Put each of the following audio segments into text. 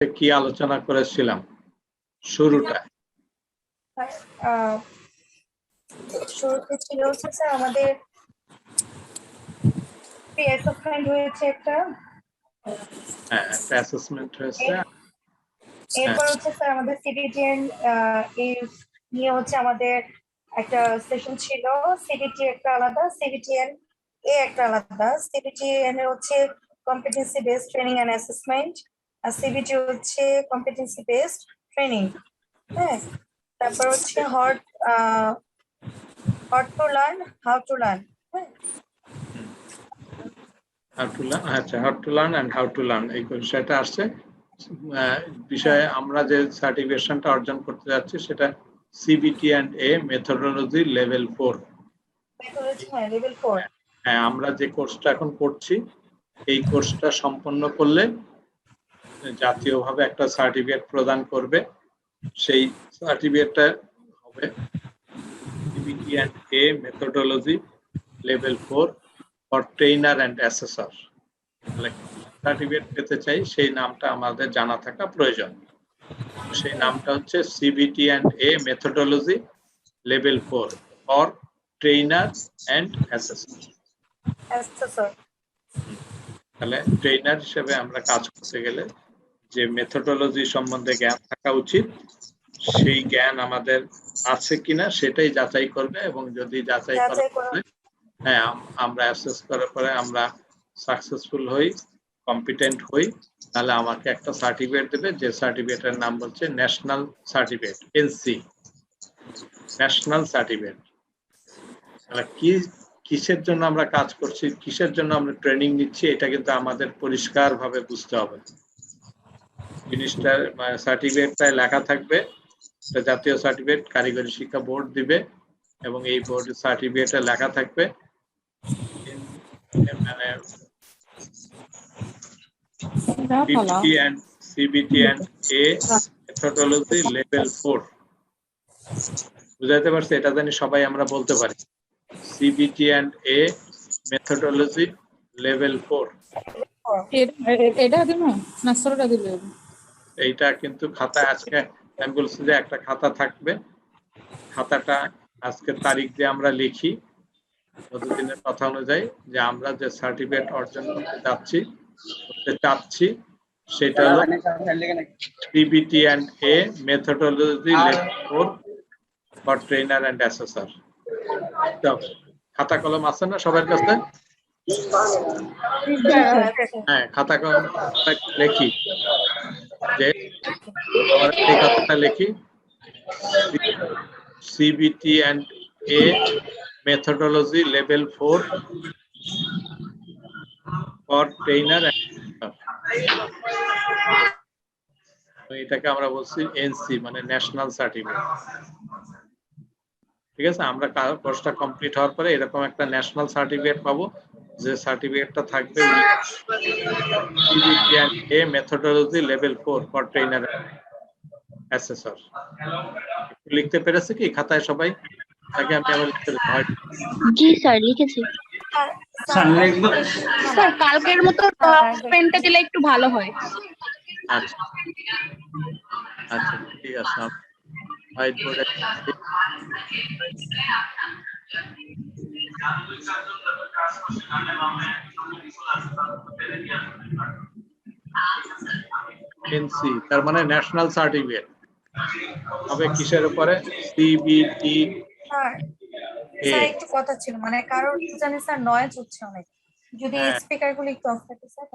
কি আলোচনা করেছিলাম শুরুটা? শুরুতে ছিল হচ্ছে স্যার আমাদের প্রি অ্যাসেসমেন্ট হয়েছে একটা। হ্যাঁ, একটা অ্যাসেসমেন্ট হয়েছে। এরপর হচ্ছে স্যার আমাদের সিবিটিএন এই নিয়ে হচ্ছে আমাদের একটা সেশন ছিল। সিবিটি একটা আলাদা, সিবিটিএন এ একটা আলাদা। সিবিটিএন এর হচ্ছে competency based training and assessment, আর সিবিটি হচ্ছে কম্পিটেন্সি বেসড ট্রেনিং। হ্যাঁ, তারপর হচ্ছে how to learn, how to learn. How to learn and how to learn এই বিষয়টা আসছে। বিষয়ে আমরা যে সার্টিফিকেশনটা অর্জন করতে যাচ্ছি সেটা CBT and A methodology level 4। Level 4। হ্যাঁ, আমরা যে কোর্সটা এখন করছি এই কোর্সটা সম্পন্ন করলে জাতীয়ভাবে একটা সার্টিফিকেট প্রদান করবে। সেই সার্টিফিকেটটা হবে CBT and A methodology level 4 for trainer and assessor. Certificate পেতে চাই, সেই নামটা আমাদের জানা থাকা প্রয়োজন। সেই নামটা হচ্ছে CBT and A methodology level 4 for trainer and assessor. তাহলে ট্রেনার হিসেবে আমরা কাজ করতে গেলে যে মেথোডোলজি সম্বন্ধে জ্ঞান থাকা উচিত, সেই জ্ঞান আমাদের আছে কিনা সেটাই যাচাই করবে, এবং যদি যাচাই করার পরে হ্যাঁ আমরা অ্যাসেস করার পরে আমরা সাকসেসফুল হই, কম্পিটেন্ট হই, তাহলে আমাকে একটা সার্টিফিকেট দেবে, যে সার্টিফিকেটের নাম বলছে national certificate, NC, national certificate. তাহলে কিসের জন্য আমরা কাজ করছি, কিসের জন্য আমরা ট্রেনিং নিচ্ছি, এটা কিন্তু আমাদের পরিষ্কারভাবে বুঝতে হবে। জিনিসটা সার্টিফিকেটটায় লেখা থাকবে, এটা জাতীয় সার্টিফিকেট কারিগরি শিক্ষা বোর্ড দিবে, এবং এই বোর্ডের সার্টিফিকেটে লেখা থাকবে মানে CBT and A methodology level 4। বুঝাইতে পারছি? এটা জানি সবাই আমরা বলতে পারি, CBT and A methodology level 4। এটা দিন না, সরটা দিলে এইটা কিন্তু খাতা, আজকে আমি বলছি যে একটা খাতা থাকবে, খাতাটা আজকের তারিখ দিয়ে আমরা লিখি প্রতিদিনের কথা অনুযায়ী যে আমরা যে সার্টিফিকেট অর্জন করতে যাচ্ছি, করতে চাচ্ছি, সেটা হলো CBT and A methodology level 4 for trainer and assessor। খাতা কলম আছে না সবার কাছে? হ্যাঁ, খাতা কলম লেখি, যে এই কথাটা লেখি, CBT and A methodology level 4 for trainer and এটাকে আমরা বলছি এনসি, মানে ন্যাশনাল সার্টিফিকেট। ঠিক আছে, আমরা কোর্সটা কমপ্লিট হওয়ার পরে এরকম একটা ন্যাশনাল সার্টিফিকেট পাবো, যে সার্টিফিকেটটা থাকবে CBT and A methodology level 4 for trainer assessor. লিখতে পেরেছে কি খাতায় সবাই? আগে আমি আবার লিখতে হয়। জি স্যার, লিখেছি স্যার। কালকের মতো পেনটা দিলে একটু ভালো হয়। আচ্ছা আচ্ছা, ঠিক আছে। হোয়াইট বোর্ডে এনসি, তার মানে ন্যাশনাল সার্টিফিকেট হবে কিসের উপরে? সিবিটি। স্যার একটু কথা ছিল, মানে কারোর জানি স্যার নয়েজ হচ্ছে অনেক, যদি স্পিকার গুলো একটু অফ থাকে স্যার।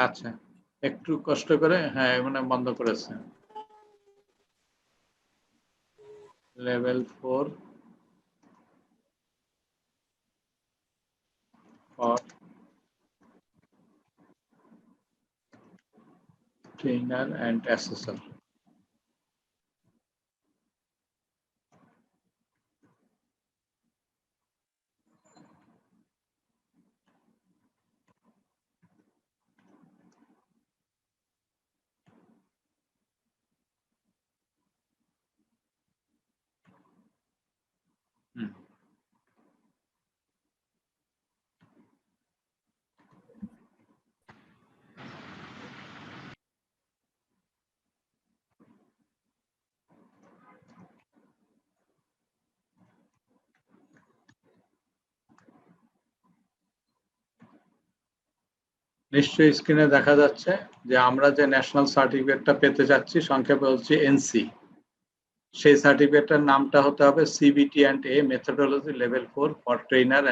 আচ্ছা, একটু কষ্ট করে, হ্যাঁ মানে বন্ধ করেছে। Level 4 for trainer and assessor। নিশ্চয়ই স্ক্রিনে দেখা যাচ্ছে যে আমরা যে ন্যাশনাল সার্টিফিকেটটা পেতে যাচ্ছি, সংক্ষেপে বলছি এনসি, সেই সার্টিফিকেটের নামটা হতে হবে CBT and A methodology level 4 for trainer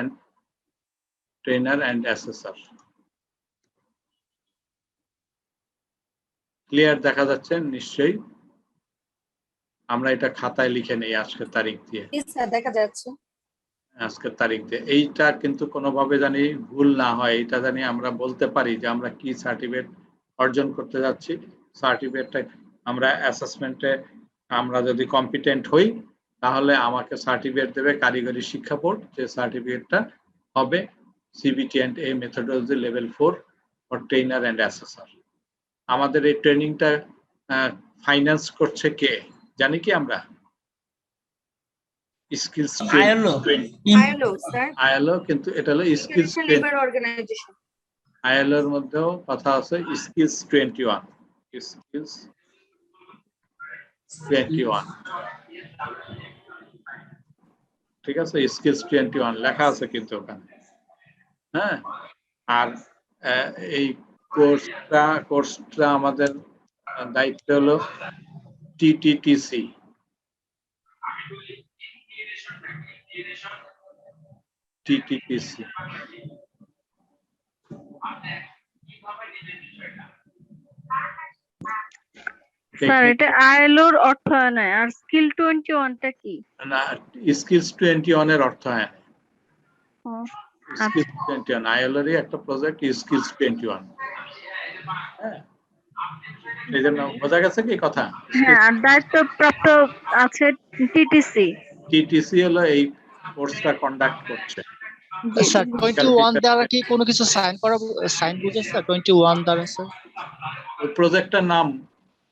and assessor. Clear দেখা যাচ্ছে নিশ্চয়ই? আমরা এটা খাতায় লিখে নেই আজকের তারিখ দিয়ে। দেখা যাচ্ছে। আজকের তারিখ দিয়ে এইটা কিন্তু কোনোভাবে জানি ভুল না হয়, এটা জানি আমরা বলতে পারি যে আমরা কি সার্টিফিকেট অর্জন করতে যাচ্ছি। সার্টিফিকেটটা আমরা অ্যাসেসমেন্টে আমরা যদি কম্পিটেন্ট হই তাহলে আমাকে সার্টিফিকেট দেবে কারিগরি শিক্ষা বোর্ড, যে সার্টিফিকেটটা হবে CBT and A methodology level 4 for trainer and assessor. আমাদের এই ট্রেনিংটা ফাইন্যান্স করছে কে জানি কি আমরা? স্কিলস আইএলও, কিন্তু এটা হলো স্কিলস অর্গানাইজেশন। আইএলও এর মধ্যেও কথা আছে স্কিলস 21, স্কিলস 21, ঠিক আছে? স্কিলস 21 লেখা আছে কিন্তু ওখানে। হ্যাঁ, আর এই কোর্সটা আমাদের দায়িত্ব হলো টিটিটিসি, টিটিটিসি। স্যার এটা আইএলওর অর্থায়নে, আর স্কিল 21 টা কি? না, স্কিলস 21 এর অর্থায়ন। স্কিলস 21 আইএলওরই একটা প্রজেক্ট, স্কিলস 21। হ্যাঁ, এই জন্য বোঝা গেছে কি কথা? হ্যাঁ, আর দায়িত্বপ্রাপ্ত আছে টিটিসি। টিটিসি হলো এই কোর্সটা কন্ডাক্ট করছে। স্যার 21 দ্বারা কি কোনো কিছু সাইন বুঝে স্যার? 21 দ্বারা স্যার ওই প্রজেক্টটার নাম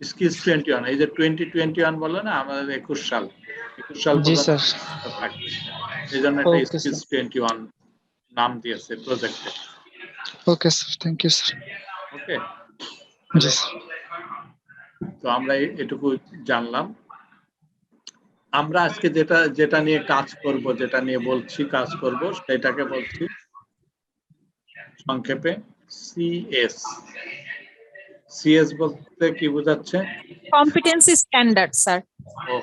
স্কিলস 21। এই যে 2021 বলে না, আমাদের 21 সাল জি স্যার। এই জন্য এটা স্কিলস 21 নাম দিয়েছে প্রজেক্টে। Okay sir, thank you sir. Okay, জি স্যার। তো আমরা এটুকু জানলাম। আমরা আজকে যেটা নিয়ে কাজ করব, যেটা নিয়ে বলছি কাজ করব, সেটাকে বলছি সংক্ষেপে সিএস। সিএস বলতে কি বোঝাচ্ছে? Competency standard sir. Oh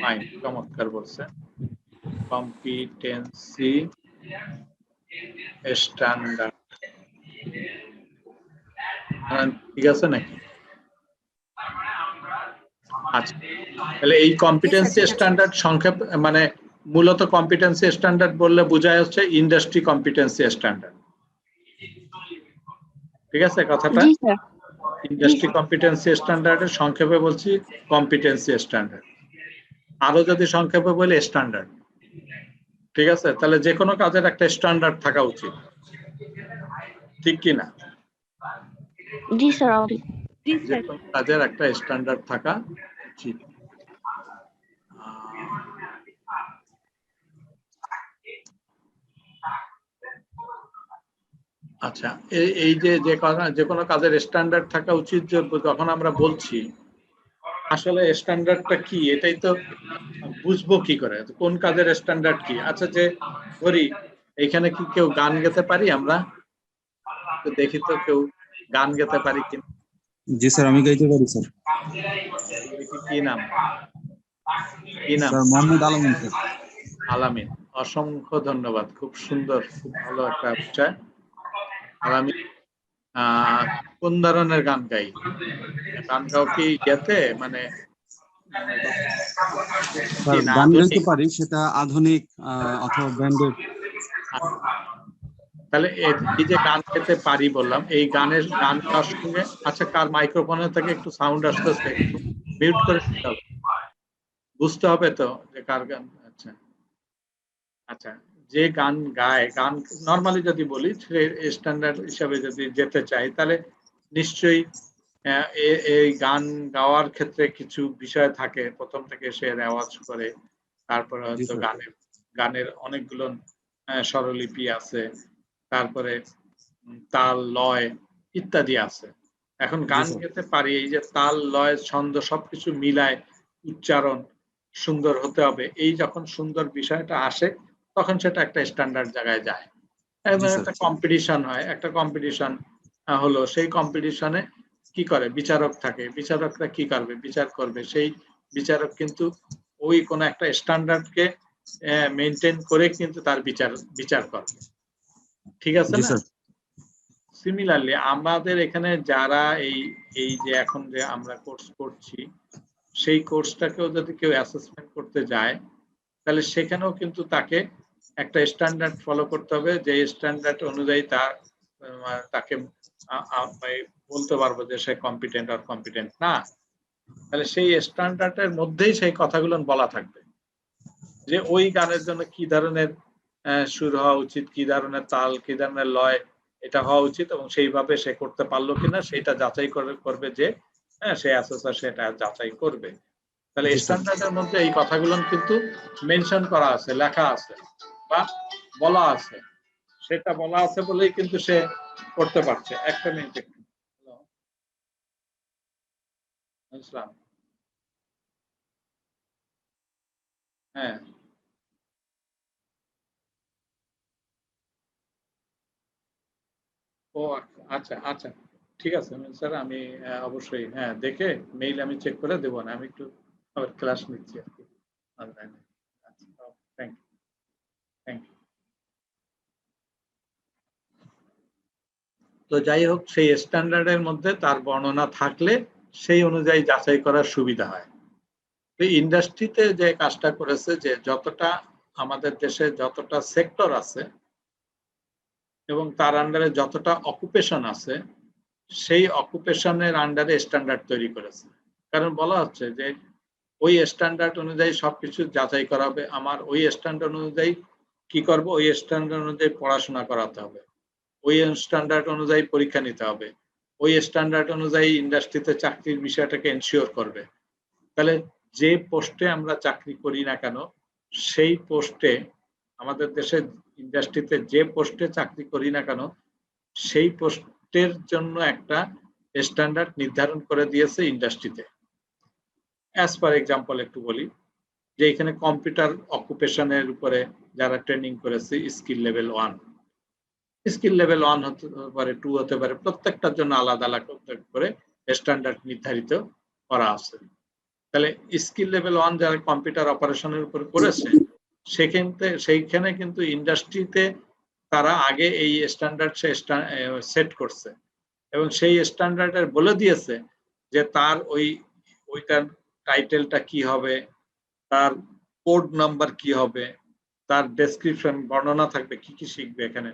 fine, চমৎকার বলছে, কম্পিটেন্সি স্ট্যান্ডার্ড। ঠিক আছে নাকি? আচ্ছা, তাহলে এই কম্পিটেন্সি স্ট্যান্ডার্ড সংক্ষেপ মানে মূলত কম্পিটেন্সি স্ট্যান্ডার্ড বললে বোঝায় হচ্ছে ইন্ডাস্ট্রি কম্পিটেন্সি স্ট্যান্ডার্ড। ঠিক আছে কথাটা? ইন্ডাস্ট্রি কম্পিটেন্সি স্ট্যান্ডার্ডের সংক্ষেপে বলছি কম্পিটেন্সি স্ট্যান্ডার্ড, আরো যদি সংক্ষেপে বলি স্ট্যান্ডার্ড। ঠিক আছে, তাহলে যে কোনো কাজের একটা স্ট্যান্ডার্ড থাকা উচিত, ঠিক কি না? জি স্যার। যে কোনো কাজের একটা স্ট্যান্ডার্ড থাকা উচিত। আচ্ছা, এই যে কোনো কাজের স্ট্যান্ডার্ড থাকা উচিত, যখন আমরা বলছি আসলে স্ট্যান্ডার্ডটা কি, এটাই তো বুঝবো কি করে কোন কাজের স্ট্যান্ডার্ড কি। আচ্ছা, যে ধরি এখানে কি কেউ গান গেতে পারি আমরা? তো দেখি তো কেউ গান গেতে পারি কি? জি স্যার, আমি গাইতে পারি স্যার। কি নাম? কি নাম? স্যার মোহাম্মদ আলামিন স্যার। আলামিন, অসংখ্য ধন্যবাদ, খুব সুন্দর, খুব ভালো একটা বিষয়। আলামিন কোন ধরনের গান গাই? গান গাও কি গেতে মানে গান গাইতে পারি, সেটা আধুনিক অথবা ব্যান্ডেড। তাহলে এই যে গান গাইতে পারি বললাম, এই গান গাওয়ার সঙ্গে, আচ্ছা কার মাইক্রোফোনের থেকে একটু সাউন্ড আসতেছে, মিউট করে দিতে হবে, বুঝতে হবে তো যে কার গান। আচ্ছা আচ্ছা, যে গান গায়, গান নর্মালি যদি বলি স্ট্যান্ডার্ড হিসাবে যদি যেতে চাই, তাহলে নিশ্চয়ই এই গান গাওয়ার ক্ষেত্রে কিছু বিষয় থাকে। প্রথম থেকে সে রেওয়াজ করে, তারপরে হয়তো গানের অনেকগুলো স্বরলিপি আছে, তারপরে তাল লয় ইত্যাদি আছে। এখন গান গেতে পারি, এই যে তাল লয় ছন্দ সবকিছু মিলায় উচ্চারণ সুন্দর হতে হবে, এই যখন সুন্দর বিষয়টা আসে তখন সেটা একটা স্ট্যান্ডার্ড জায়গায় যায়। একটা কম্পিটিশন হয়, একটা কম্পিটিশন হলো সেই কম্পিটিশনে কি করে বিচারক থাকে, বিচারকরা কি করবে, বিচার করবে, সেই বিচারক কিন্তু ওই কোন একটা স্ট্যান্ডার্ডকে মেনটেন করে কিন্তু তার বিচার করবে, ঠিক আছে জি না? স্যার। সিমিলারলি আমাদের এখানে যারা এই যে এখন যে আমরা কোর্স করছি সেই কোর্সটাকেও যদি কেউ অ্যাসেসমেন্ট করতে যায় তাহলে সেখানেও কিন্তু তাকে একটা স্ট্যান্ডার্ড ফলো করতে হবে, যে স্ট্যান্ডার্ড অনুযায়ী তাকে বলতে পারবো যে সে কম্পিটেন্ট আর কম্পিটেন্ট না। তাহলে সেই স্ট্যান্ডার্ডের মধ্যেই সেই কথাগুলো বলা থাকবে যে ওই গানের জন্য কি ধরনের সুর হওয়া উচিত, কি ধরনের তাল, কি ধরনের লয় এটা হওয়া উচিত, এবং সেইভাবে সে করতে পারলো কিনা সেটা যাচাই করবে যে সে অ্যাসেসর সেটা যাচাই করবে। তাহলে স্ট্যান্ডার্ডের মধ্যে এই কথাগুলো কিন্তু মেনশন করা আছে, লেখা আছে বা বলা আছে, সেটা বলা আছে বলেই কিন্তু সে করতে পারছে। একটা মিনিট একটু ইসলাম, হ্যাঁ ও আচ্ছা আচ্ছা ঠিক আছে স্যার, আমি অবশ্যই হ্যাঁ দেখে মেইল আমি চেক করে দেবো না, আমি একটু আবার ক্লাস নিচ্ছি আর কি অনলাইনে। আচ্ছা থ্যাংক ইউ, থ্যাংক ইউ। তো যাই হোক, সেই স্ট্যান্ডার্ডের মধ্যে তার বর্ণনা থাকলে সেই অনুযায়ী যাচাই করার সুবিধা হয়। তো ইন্ডাস্ট্রিতে যে কাজটা করেছে যে যতটা আমাদের দেশে যতটা সেক্টর আছে এবং তার আন্ডারে যতটা অকুপেশন আছে সেই অকুপেশনের আন্ডারে স্ট্যান্ডার্ড তৈরি করেছে। কারণ বলা হচ্ছে যে ওই স্ট্যান্ডার্ড অনুযায়ী সবকিছু যাচাই করা হবে, আমার ওই স্ট্যান্ডার্ড অনুযায়ী কি করব, ওই স্ট্যান্ডার্ড অনুযায়ী পড়াশোনা করাতে হবে, ওই স্ট্যান্ডার্ড অনুযায়ী পরীক্ষা নিতে হবে, ওই স্ট্যান্ডার্ড অনুযায়ী ইন্ডাস্ট্রিতে চাকরির বিষয়টাকে এনশিওর করবে। তাহলে যে পোস্টে আমরা চাকরি করি না কেন, সেই পোস্টে আমাদের দেশের ইন্ডাস্ট্রিতে যে পোস্টে চাকরি করি না কেন সেই পোস্টের জন্য একটা স্ট্যান্ডার্ড নির্ধারণ করে দিয়েছে ইন্ডাস্ট্রিতে। অ্যাজ ফর এক্সাম্পল একটু বলি যে এখানে কম্পিউটার অকুপেশনের উপরে যারা ট্রেনিং করেছে স্কিল লেভেল 1, স্কিল লেভেল 1 হতে পারে, 2 হতে পারে, প্রত্যেকটার জন্য আলাদা আলাদা করে স্ট্যান্ডার্ড নির্ধারিত করা আছে। তাহলে স্কিল লেভেল 1 যারা কম্পিউটার অপারেশনের উপর করেছে সেইখানে কিন্তু ইন্ডাস্ট্রিতে তারা আগে এই স্ট্যান্ডার্ড সেট করছে এবং সেই স্ট্যান্ডার্ডের বলে দিয়েছে যে তার ওইটার টাইটেলটা কি হবে, তার কোড নাম্বার কি হবে, তার ডেসক্রিপশন বর্ণনা থাকবে, কি কি শিখবে, এখানে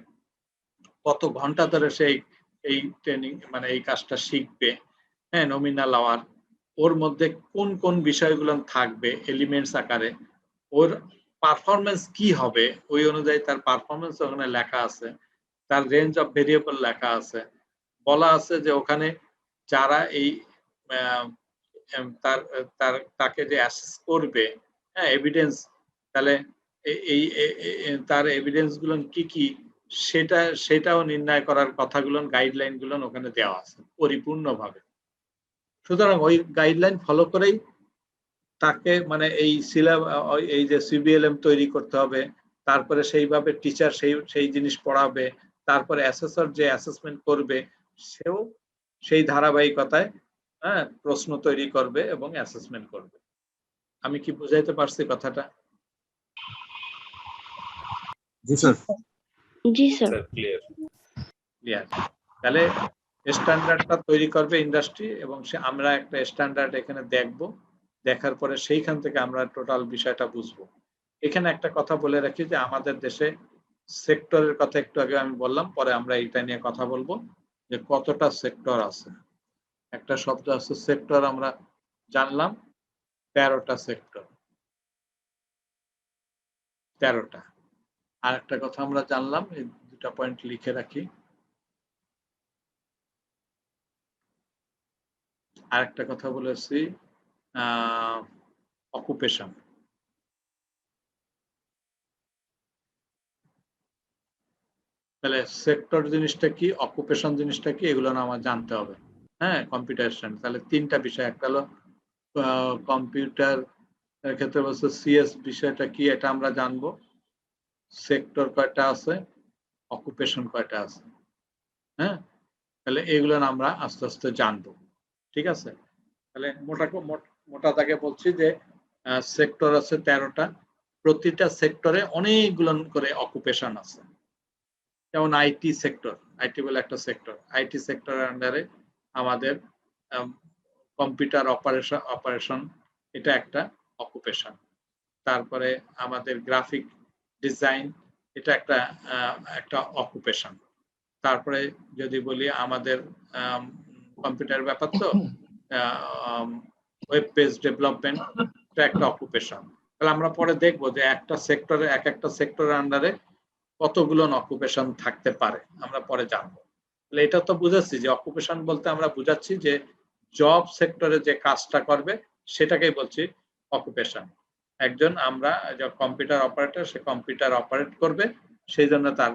কত ঘন্টা ধরে সেই এই ট্রেনিং মানে এই কাজটা শিখবে, হ্যাঁ নমিনাল আওয়ার, ওর মধ্যে কোন কোন বিষয়গুলো থাকবে এলিমেন্টস আকারে, ওর পারফরমেন্স কি হবে ওই অনুযায়ী তার পারফরমেন্স ওখানে লেখা আছে, তার রেঞ্জ অফ ভেরিয়েবল লেখা আছে, বলা আছে যে ওখানে যারা এই তাকে যে অ্যাসেস করবে, হ্যাঁ এভিডেন্স, তাহলে এই তার এভিডেন্স গুলো কি কি সেটাও নির্ণয় করার কথাগুলো গাইডলাইন গুলো ওখানে দেওয়া আছে পরিপূর্ণভাবে। সুতরাং ওই গাইডলাইন ফলো করেই তাকে মানে এই যে সিবিএলএম তৈরি করতে হবে, তারপরে সেইভাবে টিচার সেই জিনিস পড়াবে, তারপরে অ্যাসেসর যে অ্যাসেসমেন্ট করবে সেও সেই ধারাবাহিকতায় প্রশ্ন তৈরি করবে এবং অ্যাসেসমেন্ট করবে। আমি কি বুঝাইতে পারছি কথাটা? জি স্যার। জি স্যার। ক্লিয়ার। তাহলে স্ট্যান্ডার্ডটা তৈরি করবে ইন্ডাস্ট্রি এবং আমরা একটা স্ট্যান্ডার্ড এখানে দেখব, দেখার পরে সেইখান থেকে আমরা টোটাল বিষয়টা বুঝবো। এখানে একটা কথা বলে রাখি যে আমাদের দেশে সেক্টরের কথা একটু আগে আমি বললাম, পরে আমরা এটা নিয়ে কথা বলবো যে কতটা সেক্টর আছে। একটা শব্দ আছে সেক্টর, আমরা জানলাম 13টা সেক্টর, 13টা। আর একটা কথা আমরা জানলাম, এই দুটা পয়েন্ট লিখে রাখি, আরেকটা কথা বলেছি অকুপেশন। তাহলে সেক্টর জিনিসটা কি, অকুপেশন জিনিসটা কি, এগুলো না আমার জানতে হবে। হ্যাঁ কম্পিউটেশন, তাহলে তিনটা বিষয়, একটা হলো কম্পিউটার এর ক্ষেত্রে বলছে সিএস বিষয়টা কি এটা আমরা জানবো, সেক্টর কয়টা আছে, অকুপেশন কয়টা আছে, হ্যাঁ তাহলে এগুলো আমরা আস্তে আস্তে জানবো। ঠিক আছে, তাহলে মোটা দাগে বলছি যে সেক্টর আছে 13টা, প্রতিটা সেক্টরে অনেকগুলো করে অকুপেশন আছে। যেমন আইটি সেক্টর, আইটি বলে একটা সেক্টর, আইটি সেক্টরের আন্ডারে আমাদের কম্পিউটার অপারেশন এটা একটা অকুপেশন। তারপরে আমাদের গ্রাফিক ডিজাইন এটা একটা অকুপেশন। তারপরে যদি বলি আমাদের কম্পিউটার ব্যাপার তো ওয়েব পেজ ডেভেলপমেন্ট এটা একটা অকুপেশন। তাহলে আমরা পরে দেখবো যে একটা সেক্টরে একটা সেক্টরের আন্ডারে কতগুলো অকুপেশন থাকতে পারে, আমরা পরে জানবো। তাহলে এটা তো বুঝাচ্ছি যে অকুপেশন বলতে আমরা বুঝাচ্ছি যে জব সেক্টরে যে কাজটা করবে সেটাকেই বলছি অকুপেশন। একজন আমরা কম্পিউটার অপারেটর, সে কম্পিউটার অপারেট করবে, সেই জন্য তার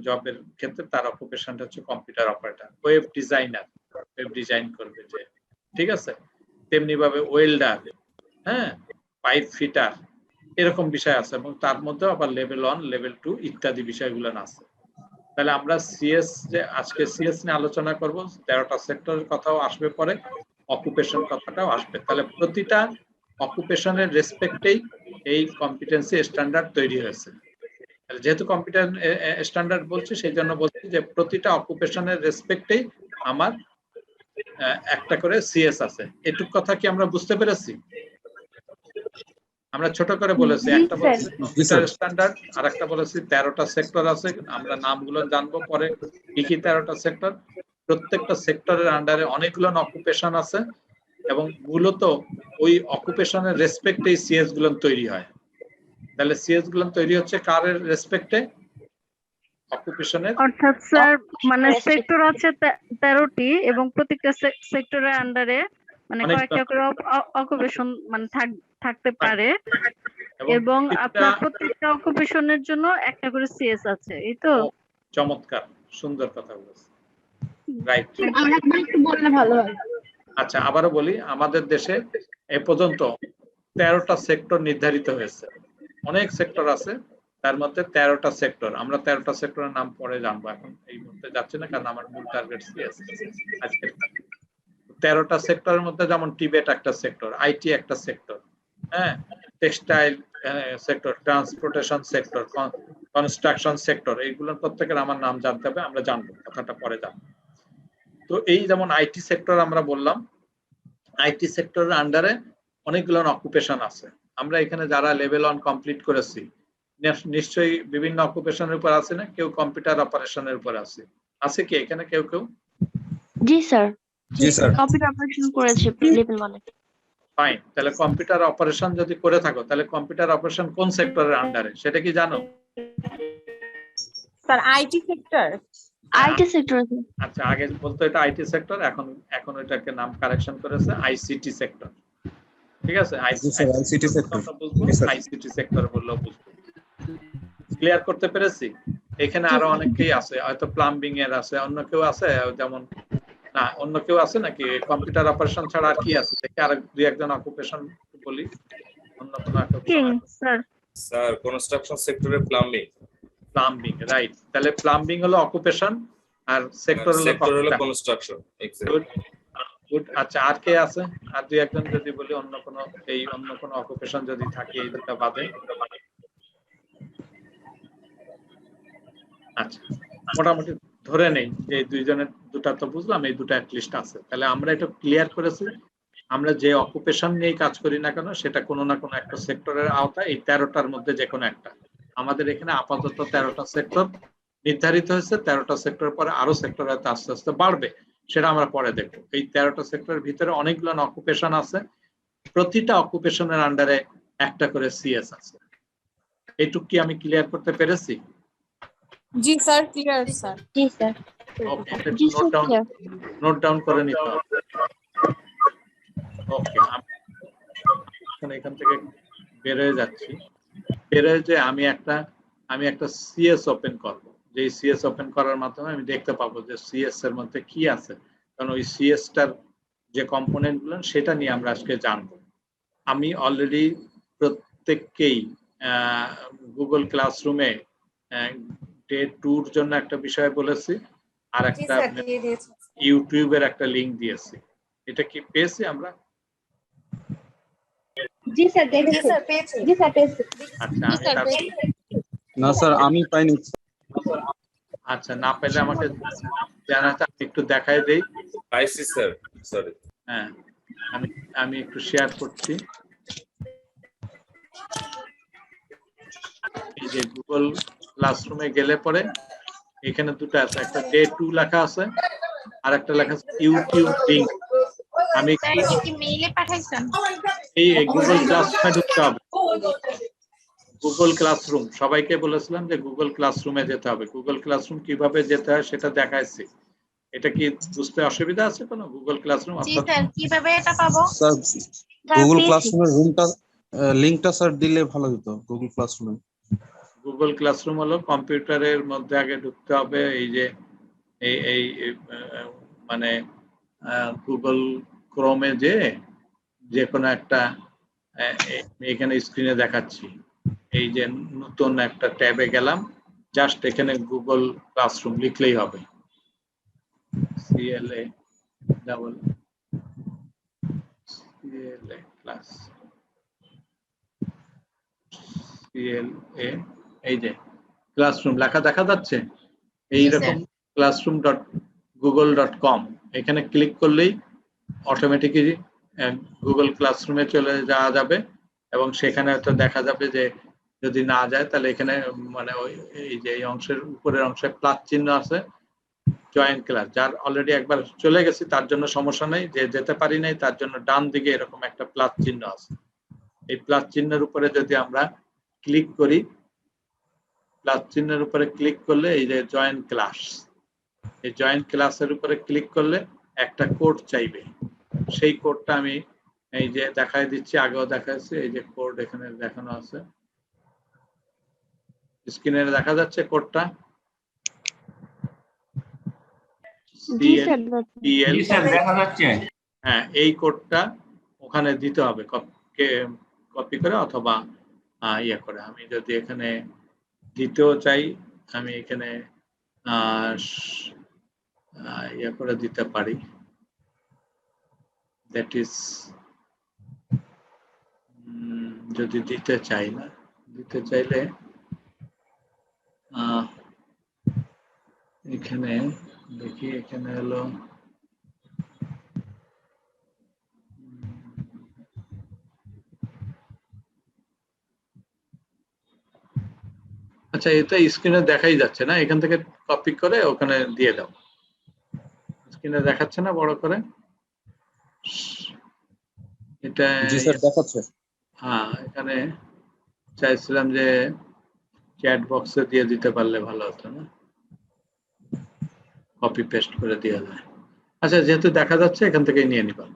জবের ক্ষেত্রে তার অকুপেশনটা হচ্ছে computer operator. Web designer, web design করবে যে, ঠিক আছে। তেমনি ভাবে ওয়েল্ডার, হ্যাঁ, পাইপ ফিটার, এরকম বিষয় আছে, এবং তার মধ্যে আবার লেভেল 1 লেভেল 2 ইত্যাদি বিষয়গুলো আছে। তাহলে আমরা সিএস যে আজকে সিএস নিয়ে আলোচনা করব, 13টা সেক্টরের কথাও আসবে, পরে অকুপেশন কথাটাও আসবে। তাহলে প্রতিটা অকুপেশনের রেসপেক্টেই এই কম্পিটেন্সি স্ট্যান্ডার্ড তৈরি হয়েছে। যেহেতু কম্পিউটার স্ট্যান্ডার্ড বলছি, সেই জন্য বলছি যে প্রতিটা অকুপেশনের রেসপেক্টেই আমার একটা করে সিএস আছে। এটুক কথা কি আমরা বুঝতে পেরেছি? আমরা ছোট করে বলেছি, একটা বলেছি কম্পিউটার স্ট্যান্ডার্ড, আর একটা বলেছি 13টা সেক্টর আছে। আমরা নামগুলো জানবো পরে, কি কি 13টা সেক্টর। প্রত্যেকটা সেক্টরের আন্ডারে অনেকগুলো অকুপেশন আছে, এবং মূলত ওই অকুপেশনের রেসপেক্টে সিএস গুলো তৈরি হয়। তাহলে সিএস গুলো তৈরি হচ্ছে কার রেসপেক্টে? অকুপেশনের। অর্থাৎ স্যার মানে সেক্টর আছে 13টি, এবং প্রত্যেকটা সেক্টরের আন্ডারে মানে কয়েকটা করে অকুপেশন মানে থাকতে পারে, এবং আপনার প্রত্যেকটা অকুপেশনের জন্য একটা করে সিএস আছে, এই তো? চমৎকার, সুন্দর কথা বলেছেন, রাইট। আরেকবার একটু বললে ভালো হয়। আচ্ছা, আবারও বলি, আমাদের দেশে এ পর্যন্ত 13টা সেক্টর নির্ধারিত হয়েছে। অনেক সেক্টর আছে, তার মধ্যে 13টা সেক্টর। আমরা 13টা সেক্টরের নাম পরে জানবো, এখন এই মুহূর্তে যাচ্ছে না, কারণ আমার মূল টার্গেট সিএস আজকে। 13টা সেক্টরের মধ্যে যেমন টিবেট একটা সেক্টর, আইটি একটা সেক্টর, হ্যাঁ, textile sector, transportation sector, construction sector, এইগুলোর প্রত্যেকের আমার নাম জানতে হবে, আমরা জানবো, কথাটা পরে জানবো। তো এই যেমন আইটি সেক্টর আমরা বললাম, আইটি সেক্টরের আন্ডারে অনেকগুলো অকুপেশন আছে। আমরা এখানে যারা লেভেল 1 কমপ্লিট করেছি, নিশ্চয়ই বিভিন্ন অকুপেশনের উপর আছে না? কেউ কম্পিউটার অপারেশনের উপর আছে কি এখানে কেউ? জি স্যার, জি স্যার, কম্পিউটার অপারেশন করেছে লেভেল 1 এ। ফাইন, তাহলে কম্পিউটার অপারেশন যদি করে থাকো, তাহলে কম্পিউটার অপারেশন কোন সেক্টরের আন্ডারে সেটা কি জানো? Sir IT sector. IT sector. আচ্ছা, আগে বলতো এটা আইটি সেক্টর, এখন এটাকে নাম কারেকশন করেছে আইসিটি সেক্টর। ঠিক আছে, আইসিটি সেক্টর বুঝবো, আইসিটি সেক্টর বললেও বুঝবো। ক্লিয়ার করতে পেরেছি? এখানে আরো অনেকেই আছে, হয়তো প্লাম্বিং এর আছে, অন্য কেউ আছে, যেমন না অন্য কেউ আছে নাকি? কম্পিউটার অপারেশন ছাড়া আর কি আছে দেখি, আর দুই একজন অকুপেশন বলি, অন্য কোনো স্যার কনস্ট্রাকশন সেক্টরে প্লাম্বিং, রাইট। তাহলে প্লাম্বিং হলো অকুপেশন, আর সেক্টর হলো কনস্ট্রাকশন। গুড। আচ্ছা, আর কে আছে? আর দুই একজন যদি বলি, অন্য কোনো অকুপেশন যদি থাকে এই দুটো বাদে। আচ্ছা, মোটামুটি ধরে নেই যে দুইজনের দুটা তো বুঝলাম, এই দুটো অ্যাটলিস্ট আছে। তাহলে আমরা এটা ক্লিয়ার করেছি, আমরা যে অকুপেশন নিয়ে কাজ করি না কেন, সেটা কোনো না কোনো একটা সেক্টরের আওতায়, এই 13টার মধ্যে যে কোনো একটা। আমাদের এখানে আপাতত 13টা সেক্টর নির্ধারিত হয়েছে। 13টা সেক্টর পরে আরো সেক্টর হয়তো আস্তে আস্তে বাড়বে, সেটা আমরা পরে দেখবো। এই 13টা সেক্টরের ভিতরে অনেকগুলো অকুপেশন আছে, প্রতিটা অকুপেশনের আন্ডারে একটা করে সিএস আছে। এইটুক কি আমি ক্লিয়ার করতে পেরেছি? জি স্যার, ক্লিয়ার স্যার। জি স্যার। ওকে, নোট ডাউন করে নিতে হবে। ওকে, আমি এখান থেকে বের হয়ে যাচ্ছি। বের হয়ে যে আমি একটা সিএস ওপেন করব। যে সিএস ওপেন করার মাধ্যমে আমি দেখতে পাবো যে সিএস এর মধ্যে কি আছে, কারণ ওই সিএস টার যে কম্পোনেন্ট গুলো সেটা নিয়ে আমরা আজকে জানবো। আমি অলরেডি প্রত্যেককেই গুগল ক্লাসরুমে ডে 2 এর জন্য একটা বিষয় বলেছি, আর একটা ইউটিউবের একটা লিংক দিয়েছি, এটা কি পেয়েছি আমরা? জি স্যার জি স্যার পেয়েছি। জি স্যার পেয়েছি। আচ্ছা আমি তারপর না স্যার আমি পাইনি। আচ্ছা না পেলে আমাকে জানাতে, আমি একটু দেখাই দেই। পাইছি স্যার, সরি। হ্যাঁ আমি আমি একটু শেয়ার করছি। এই যে গুগল ক্লাসরুমে গেলে পরে এখানে দুটো আছে, একটা ডে 2 লেখা আছে আর একটা লেখা আছে ইউটিউব লিংক। আমি কি মেইলে পাঠাইছেন? এই গুগল ক্লাসরুমে ঢুকতে হবে। গুগল ক্লাসরুম সবাইকে বলেছিলাম যে গুগল ক্লাসরুমে যেতে হবে। গুগল ক্লাসরুম কিভাবে যেতে হয় সেটা দেখাইছি। এটা কি বুঝতে অসুবিধা আছে কোনো? গুগল ক্লাসরুম জি স্যার কিভাবে এটা পাবো? স্যার গুগল ক্লাসরুমের রুমটা লিংকটা স্যার দিলে ভালো হতো। গুগল ক্লাসরুমে গুগল ক্লাসরুম হলো কম্পিউটারের মধ্যে আগে ঢুকতে হবে। এই যে এই এই মানে গুগল ক্রোমে যে কোনো একটা এখানে স্ক্রিনে দেখাচ্ছি, এই যে নতুন একটা ট্যাবে গেলাম, জাস্ট এখানে গুগল ক্লাসরুম লিখলেই হবে। CLA double CLA class CLA, এই যে ক্লাসরুম লেখা দেখা যাচ্ছে এইরকম classroom.google.com। এখানে ক্লিক করলেই অটোমেটিক্যালি গুগল ক্লাসরুমে চলে যাওয়া যাবে এবং সেখানে তো দেখা যাবে যে যদি না যায় তাহলে এখানে মানে এই যে এই অংশের উপরের অংশে প্লাস চিহ্ন আছে, জয়েন ক্লাস। যার অলরেডি একবার চলে গেছি তার জন্য সমস্যা নেই, যে যেতে পারি নাই তার জন্য ডান দিকে এরকম একটা প্লাস চিহ্ন আছে। এই প্লাস চিহ্নের উপরে যদি আমরা ক্লিক করি, প্লাস চিহ্নের উপরে ক্লিক করলে এই যে জয়েন ক্লাস, এই জয়েন ক্লাসের উপরে ক্লিক করলে একটা কোড চাইবে। সেই কোডটা আমি এই যে দেখাই দিচ্ছি, আগেও দেখাচ্ছি। এই যে কোড এখানে দেখানো আছে, স্ক্রিনে দেখা যাচ্ছে কোডটা। জি স্যার দেখা যাচ্ছে। হ্যাঁ এই কোডটা ওখানে দিতে হবে, কপি করে অথবা ইয়ে করে। আমি যদি এখানে দিতেও চাই আমি এখানে ইয়ে করে দিতে পারি, দ্যাট ইজ যদি দিতে চাই না, দিতে চাইলে এখানে দেখি, এখানে হলো আচ্ছা এটা স্ক্রিনে দেখাই যাচ্ছে না, এখান থেকে কপি করে ওখানে দিয়ে দাও। স্ক্রিনে দেখাচ্ছে না বড় করে? এটা জি স্যার দেখাচ্ছে। হ্যাঁ এখানে চাইছিলাম যে চ্যাট বক্সে দিয়ে দিতে পারলে ভালো হতো না, কপি পেস্ট করে দিয়ে যায়। আচ্ছা যেহেতু দেখা যাচ্ছে এখান থেকে নিয়ে নিবা,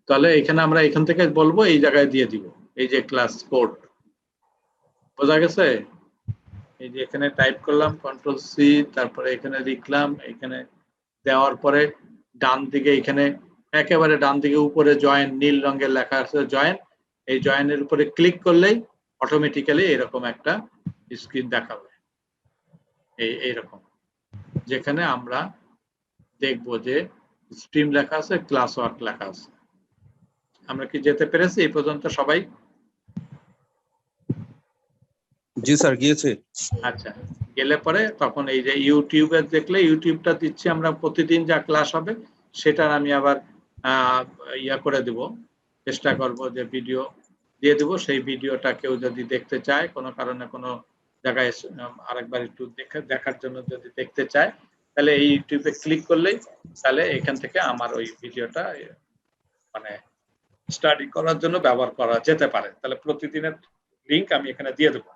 তাহলে এখানে আমরা এখান থেকে বলবো এই জায়গায় দিয়ে দিব এই যে ক্লাস কোড। বোঝা গেছে? এই যে এখানে টাইপ করলাম Ctrl+C, তারপরে এখানে লিখলাম, এখানে দেওয়ার পরে ডান দিকে এখানে একেবারে ডান দিকে উপরে জয়েন নীল রঙের লেখা আছে জয়েন, এই জয়েনের উপরে ক্লিক করলেই অটোমেটিক্যালি এরকম একটা স্ক্রিন দেখাবে এইরকম, যেখানে আমরা দেখব যে স্ট্রিম লেখা আছে, ক্লাস ওয়ার্ক লেখা আছে। আমরা কি যেতে পেরেছি এই পর্যন্ত সবাই? জি স্যার গিয়েছে। আচ্ছা গেলে পরে তখন এই যে ইউটিউবে দেখলে ইউটিউবটা দিচ্ছি আমরা, প্রতিদিন যা ক্লাস হবে সেটার আমি আবার ইয়া করে দেব, চেষ্টা করব যে ভিডিও দিয়ে দেব। সেই ভিডিওটা কেউ যদি দেখতে চায়, কোনো কারণে কোনো জায়গায় আরেকবার একটু দেখার জন্য যদি দেখতে চায়, তাহলে এই ইউটিউবে ক্লিক করলেই তাহলে এখান থেকে আমার ওই ভিডিওটা মানে স্টাডি করার জন্য ব্যবহার করা যেতে পারে। তাহলে প্রতিদিনের লিংক আমি এখানে দিয়ে দেবো।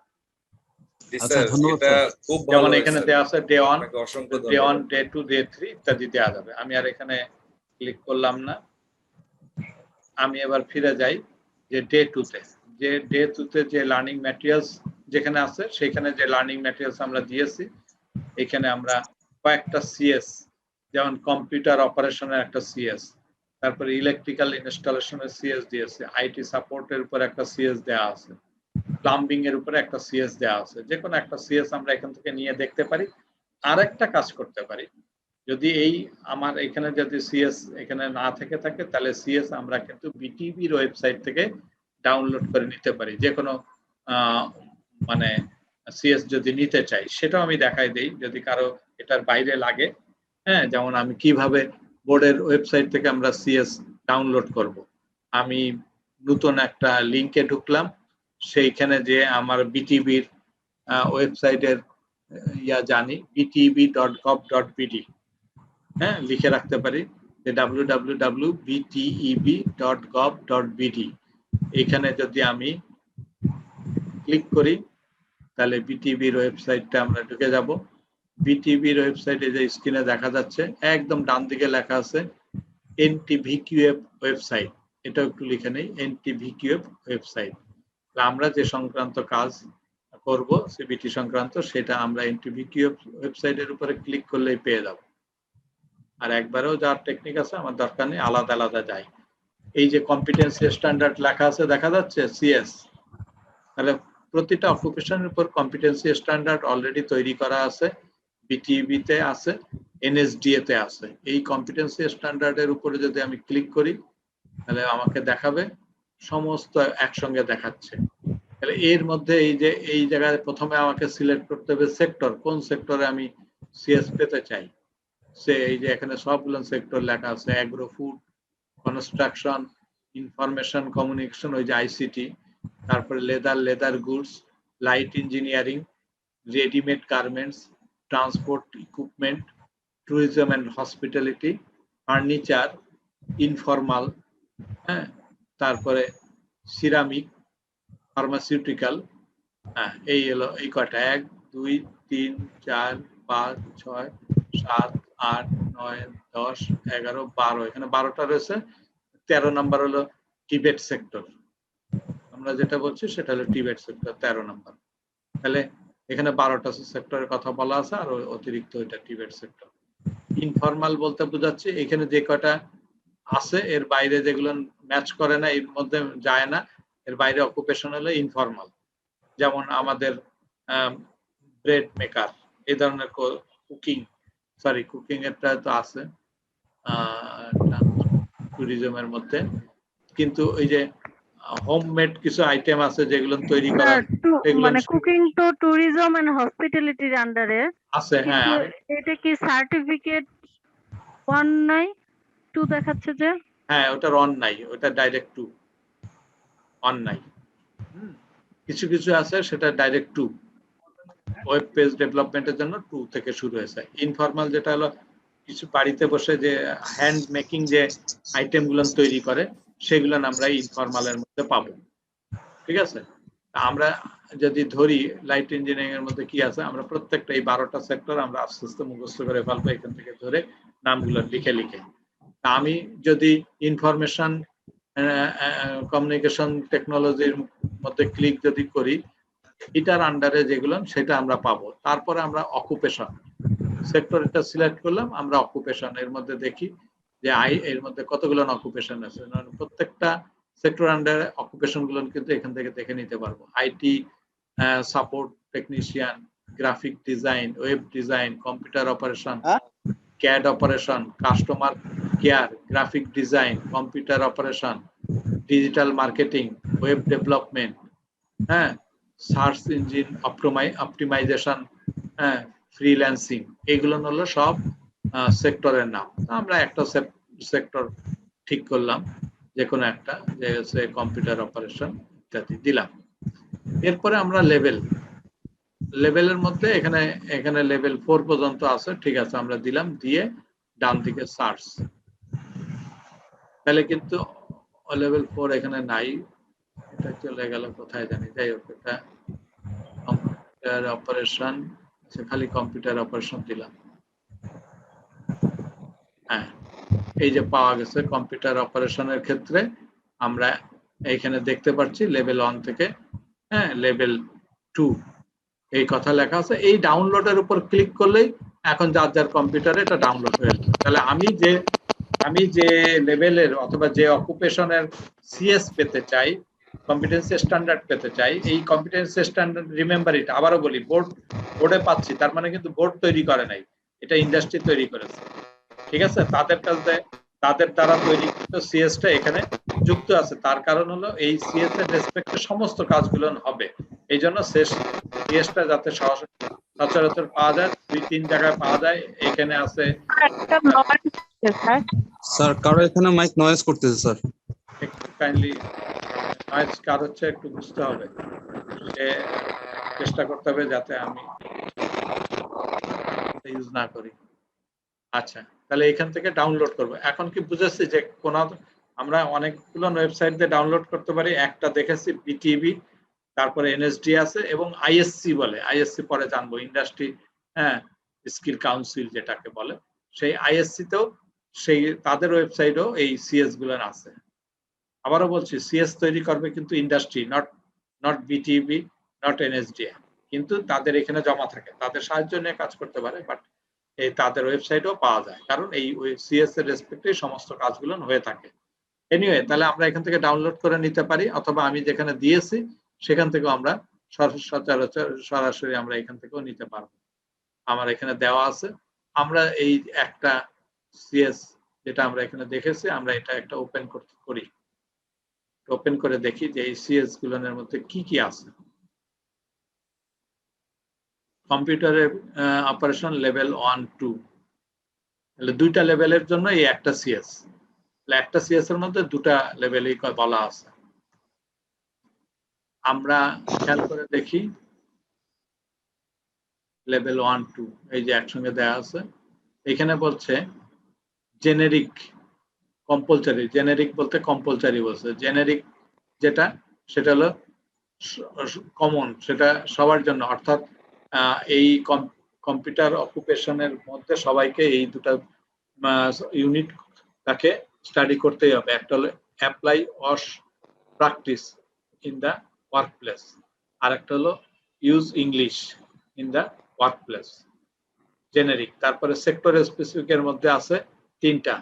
আচ্ছা ধন্যবাদ এটা স্যার। খুব ভালো যেমন এখানে দেওয়া আছে ডে 1, অসংখ্য ডে 1, ধন্যবাদ। ডে 2, ডে 3 ইত্যাদি দেওয়া যাবে। আমি আর এখানে ক্লিক করলাম না, আমি এবার ফিরে যাই যে ডে 2 তে। যে ডে 2 তে যে লার্নিং ম্যাটেরিয়ালস যেখানে আছে সেখানে যে লার্নিং ম্যাটেরিয়ালস আমরা দিয়েছি, এখানে আমরা কয়েকটা সিএস, যেমন কম্পিউটার অপারেশনের একটা সিএস, তারপরে ইলেকট্রিক্যাল ইনস্টলেশনের সিএস দিয়েছে, আইটি সাপোর্টের উপর একটা সিএস দেওয়া আছে, প্লাম্বিং এর উপরে একটা সিএস দেওয়া আছে। যে কোনো একটা সিএস আমরা এখান থেকে নিয়ে দেখতে পারি। আরেকটা কাজ করতে পারি, যদি এই আমার এখানে যদি সিএস এখানে না থেকে থাকে তাহলে সিএস আমরা কিন্তু বিটিবির ওয়েবসাইট থেকে ডাউনলোড করে নিতে পারি, যে কোনো মানে সিএস যদি নিতে চাই সেটাও আমি দেখাই দেই যদি কারো এটার বাইরে লাগে। হ্যাঁ, যেমন আমি কিভাবে বোর্ডের ওয়েবসাইট থেকে আমরা সিএস ডাউনলোড করব। আমি নতুন একটা লিংকে ঢুকলাম, সেইখানে যে আমার বিটিবির ওয়েবসাইটের জানি btb.gov.bd, হ্যাঁ লিখে রাখতে পারি যে www.bteb.gov.bd। এখানে যদি আমি ক্লিক করি তাহলে বিটিবির ওয়েবসাইটটা আমরা ঢুকে যাব। বিটিবির ওয়েবসাইটে যে স্ক্রিনে দেখা যাচ্ছে একদম ডান দিকে লেখা আছে NTVQF ওয়েবসাইট, এটা একটু লিখে নেই NTVQF ওয়েবসাইট। আমরা যে সংক্রান্ত কাজ করব সিবিটি সংক্রান্ত সেটা আমরা NTVQF ওয়েবসাইটের উপরে ক্লিক করলেই পেয়ে যাব। আর একবারেও যার টেকনিক আছে আমার দরকার নেই, আলাদা আলাদা যায়। এই যে কম্পিটেন্সি স্ট্যান্ডার্ড লেখা আছে দেখা যাচ্ছে সিএস, তাহলে প্রতিটা অকুপেশনের উপর কম্পিটেন্সি স্ট্যান্ডার্ড অলরেডি তৈরি করা আছে, বিটিবি তে আছে, এনএসডিএ তে আছে। এই কম্পিটেন্সি স্ট্যান্ডার্ডের উপরে যদি আমি ক্লিক করি তাহলে আমাকে দেখাবে সমস্ত একসঙ্গে দেখাচ্ছে। তাহলে এর মধ্যে এই যে এই জায়গায় প্রথমে আমাকে সিলেক্ট করতে হবে সেক্টর, কোন সেক্টরে আমি সিএস পেতে চাই। সে এই যে এখানে সবগুলো সেক্টর লেখা আছে, agro, food, construction, information communication ওই যে আইসিটি, তারপরে leather goods, light engineering, readymade garments, transport equipment, tourism and hospitality, furniture, informal, হ্যাঁ, তারপরে সিরামিক, ফার্মাসিউটিক্যাল। হ্যাঁ, এই হলো এই কয়টা 1 2 3 4 5 6 7 8 9 10 11 12, এখানে 12টা রয়েছে। 13 নাম্বার হলো টিবেট সেক্টর, আমরা যেটা বলছি সেটা হলো টিবেট সেক্টর 13 নাম্বার। তাহলে এখানে 12টা সেক্টরের কথা বলা আছে আর অতিরিক্ত এটা টিবেট সেক্টর। ইনফরমাল বলতে বোঝাচ্ছে এখানে যে কয়টা আছে এর বাইরে যেগুলো ম্যাচ করে না, এর মধ্যে যায় না, এর বাইরে অকুপেশন হলো ইনফরমাল। যেমন আমাদের ব্রেড মেকার, এই ধরনের কুকিং এরটা তো আছে ট্যুরিজমের মধ্যে, কিন্তু ওই যে হোমমেড কিছু আইটেম আছে যেগুলো তৈরি করা, মানে কুকিং তো ট্যুরিজম এন্ড হসপিটালিটির আন্ডারে আছে। হ্যাঁ, এটা কি সার্টিফিকেট 1 নাই 2 দেখাচ্ছে যে? হ্যাঁ, ওটার অন নাই, ওটা ডাইরেক্ট 2 অন নাই। কিছু কিছু আছে সেটা ডাইরেক্ট 2, ওয়েব পেজ ডেভেলপমেন্টের জন্য 2 থেকে শুরু হয়েছে। ইনফরমাল যেটা হলো কিছু বাড়িতে বসে যে হ্যান্ড মেকিং যে আইটেম গুলো তৈরি করে সেগুলো আমরা ইনফরমালের মধ্যে পাবো। ঠিক আছে, আমরা যদি ধরি লাইট ইঞ্জিনিয়ারিং এর মধ্যে কি আছে, আমরা প্রত্যেকটা এই 12টা সেক্টর আমরা আস্তে আস্তে মুখস্থ করে ফেলবো এখান থেকে ধরে নামগুলো লিখে লিখে। আমি যদি ইনফরমেশন কমিউনিকেশন টেকনোলজির মধ্যে ক্লিক যদি করি, এটার আন্ডারে যেগুলো সেটা আমরা পাবো। তারপরে আমরা অকুপেশন সেক্টরটা সিলেক্ট করলাম, আমরা অকুপেশন এর মধ্যে দেখি যে এর মধ্যে কতগুলো অকুপেশন আছে। প্রত্যেকটা সেক্টর আন্ডারে অকুপেশন গুলো কিন্তু এখান থেকে দেখে নিতে পারবো। IT support technician, graphic design, web design, computer operation, CAD operation, customer care, graphic design, computer operation, digital marketing, web development, হ্যাঁ, সার্চ ইঞ্জিন অপটিমাইজেশন, হ্যাঁ, ফ্রিল্যান্সিং, এগুলো হলো সব সেক্টরের নাম। আমরা একটা সেক্টর ঠিক করলাম, যে কোনো একটা, যে হচ্ছে কম্পিউটার অপারেশন ইত্যাদি দিলাম। এরপরে আমরা লেভেলের মধ্যে এখানে লেভেল 4 পর্যন্ত আছে, ঠিক আছে, আমরা দিলাম, দিয়ে ডান দিকে সার্চ। তাহলে কিন্তু লেভেল 4 এখানে নাই, এটা চলে গেল কোথায় জানি। যাই হোক, এটা কম্পিউটার অপারেশন, খালি কম্পিউটার অপারেশন দিলাম। হ্যাঁ, এই যে পাওয়া গেছে কম্পিউটার অপারেশনের ক্ষেত্রে আমরা এইখানে দেখতে পাচ্ছি লেভেল 1 থেকে, হ্যাঁ, লেভেল 2 এই কথা লেখা আছে। এই ডাউনলোডের উপর ক্লিক করলেই এখন যার যার কম্পিউটারে এটা ডাউনলোড হয়ে যাবে। তাহলে আমি যে লেভেলের অথবা যে অকুপেশনের সিএস পেতে চাই, কম্পিটেন্সি স্ট্যান্ডার্ড পেতে চাই, এই কম্পিটেন্সি স্ট্যান্ডার্ড রিমেম্বার ইট, আবারও বলি, বোর্ডে পাচ্ছি, তার মানে কিন্তু বোর্ড তৈরি করে নাই, এটা ইন্ডাস্ট্রি তৈরি করেছে, ঠিক আছে। তাদের কাছে তাদের দ্বারা তৈরিকৃত সিএসটা এখানে যুক্ত আছে। তার কারণ হলো এই সিএস এর রেসপেক্টে সমস্ত কাজগুলো হবে। এই জন্য সিএসটা যাতে সচরাচর পাওয়া যায়, 2-3 জায়গায় পাওয়া যায়। এখানে আছে স্যার কারো এখানে মাইক নয়েজ করতেছে স্যার। একটু কাইন্ডলি নয়েজ কার হচ্ছে একটু বুঝতে হবে, সে চেষ্টা করতে হবে যাতে আমি ইউজ না করি। আচ্ছা, তাহলে এখান থেকে ডাউনলোড করব। এখন কি বুঝেছি যে কোন আমরা অনেকগুলো ওয়েবসাইট দিয়ে ডাউনলোড করতে পারি। একটা দেখেছি বিটিবি, তারপরে এনএসডি আছে এবং আইএসসি বলে, আইএসসি পরে জানবো, ইন্ডাস্ট্রি স্কিল কাউন্সিল যেটাকে বলে, সেই আইএসসি তেও সেই তাদের ওয়েবসাইটও এই সিএস গুলো আছে। আবারও বলছি, সিএস তৈরি করবে কিন্তু industry, not BTB, not NSD, কিন্তু তাদের এখানে জমা থাকে, তাদের সাহায্য নিয়ে কাজ করতে পারে। বাট এই তাদের ওয়েবসাইটও পাওয়া যায়, কারণ এই সিএস এর রেসপেক্টে সমস্ত কাজগুলো হয়ে থাকে। এনিওয়ে, তাহলে আমরা এখান থেকে ডাউনলোড করে নিতে পারি, অথবা আমি যেখানে দিয়েছি সেখান থেকেও আমরা সরাসরি আমরা এখান থেকেও নিতে পারবো। আমার এখানে দেওয়া আছে। আমরা এই একটা সিএস যেটা আমরা এখানে দেখেছি, আমরা এটা একটা ওপেন করি, ওপেন করে দেখি যে এই সিএস গুলোর মধ্যে কি কি আছে। কম্পিউটারের অপারেশন লেভেল 1-2, তাহলে দুইটা লেভেলের জন্য এই একটা সিএস, একটা সিএস এর মধ্যে দুটা লেভেলই বলা আছে। আমরা খেয়াল করে দেখি লেভেল 1-2 এই যে একসঙ্গে দেওয়া আছে। এখানে বলছে জেনেরিক, কম্পালসারি। জেনেরিক বলতে কম্পালসারি বলছে। জেনেরিক যেটা, সেটা হলো কমন, সেটা সবার জন্য, অর্থাৎ এই কম্পিউটার অকুপেশনের মধ্যে সবাইকে এই দুটো ইউনিট তাকে স্টাডি করতেই হবে। একটা হলো apply OSH practice in the workplace, আর একটা হলো use English in the workplace. Generic. তারপরে সেক্টর স্পেসিফিক এর মধ্যে আছে তিনটা,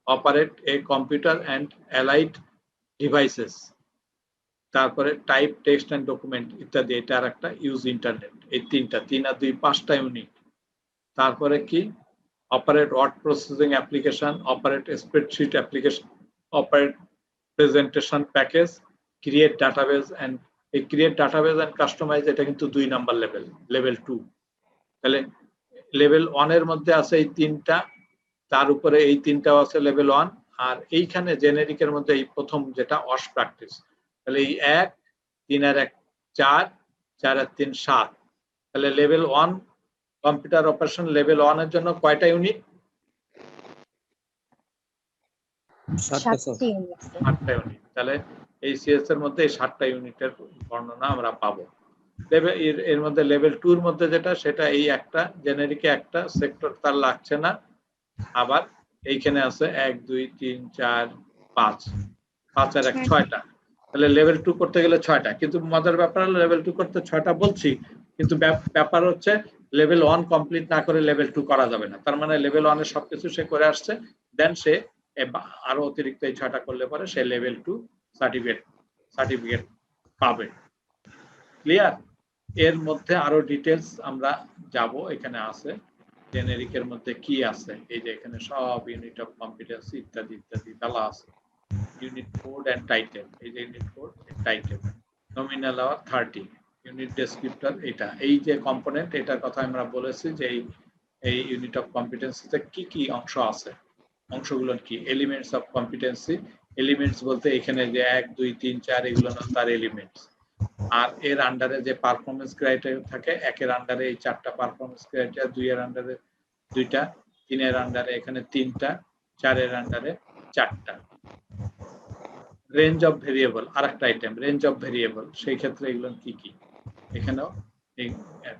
operate a computer and allied devices, তারপরে টাইপ টেক্সট অ্যান্ড ডকুমেন্ট ইত্যাদি, এটা আর একটা ইউজ ইন্টারনেট। এই তিনটা, 3 আর 2 5টা ইউনিট। তারপরে কি operate word processing application, operate spreadsheet application, operate presentation package, create database and, এই ক্রিয়েট ডাটাবেস অ্যান্ড কাস্টমাইজ এটা কিন্তু 2 নাম্বার লেভেল, লেভেল 2। তাহলে লেভেল 1 এর মধ্যে আছে এই তিনটা, তার উপরে এই তিনটাও আছে লেভেল 1, আর এইখানে জেনেরিকের মধ্যে এই প্রথম যেটা ওয়াশ প্র্যাকটিস। তাহলে এই 1, 3 আর 1 4, 4 আর 3 7। তাহলে লেভেল 1 কম্পিউটার অপারেশন লেভেল 1 এর জন্য কয়টা ইউনিট? 7টা ইউনিট। তাহলে এই সিএস এর মধ্যে এই 7টা ইউনিটের বর্ণনা আমরা পাবো। এর মধ্যে লেভেল 2 এর মধ্যে যেটা, সেটা এই একটা, জেনেরিকে একটা, সেক্টর তার লাগছে না। আবার এইখানে আছে 1 2 3 4 5, 5 আর 1 6টা। তাহলে লেভেল 2 করতে গেলে 6টা, কিন্তু মজার ব্যাপার হলো লেভেল 2 করতে 6টা বলছি, কিন্তু ব্যাপার হচ্ছে লেভেল 1 কমপ্লিট না করে লেভেল 2 করা যাবে না। তার মানে লেভেল 1 এর সবকিছু সে করে আসছে, দেন সে আরো অতিরিক্ত এই 6টা করলে পরে সে লেভেল 2 সার্টিফিকেট পাবে। ক্লিয়ার? এর মধ্যে আরো ডিটেলস আমরা যাব, এখানে আছে জেনেরিকের মধ্যে কি আছে, এই যে এখানে সব ইউনিট অফ কম্পিটেন্সি ইত্যাদি ইত্যাদি বলা আছে। ইউনিট কোড এন্ড টাইটেল, এই যে unit code and title, nominal hour 30, unit descriptor, এটা এই যে কম্পোনেন্ট, এটার কথা আমরা বলেছি যে এই ইউনিট অফ কম্পিটেন্সিতে কি কি অংশ আছে, অংশগুলো কি, এলিমেন্টস অফ কম্পিটেন্সি। এলিমেন্টস বলতে এখানে যে 1 2 3 4 এগুলো না, তার এলিমেন্টস। আর এর আন্ডারে যে পারফরম্যান্স ক্রাইটেরিয়া থাকে, 1 এর আন্ডারে এই 4টা পারফরম্যান্স ক্রাইটেরিয়া, 2 এর আন্ডারে 2টা, 3 এর আন্ডারে এখানে 3টা, 4 এর আন্ডারে 4টা। রেঞ্জ অফ ভেরিয়েবল আরেকটা আইটেম, রেঞ্জ অফ ভেরিয়েবল, সেই ক্ষেত্রে এগুলো কি কি, এখানেও এই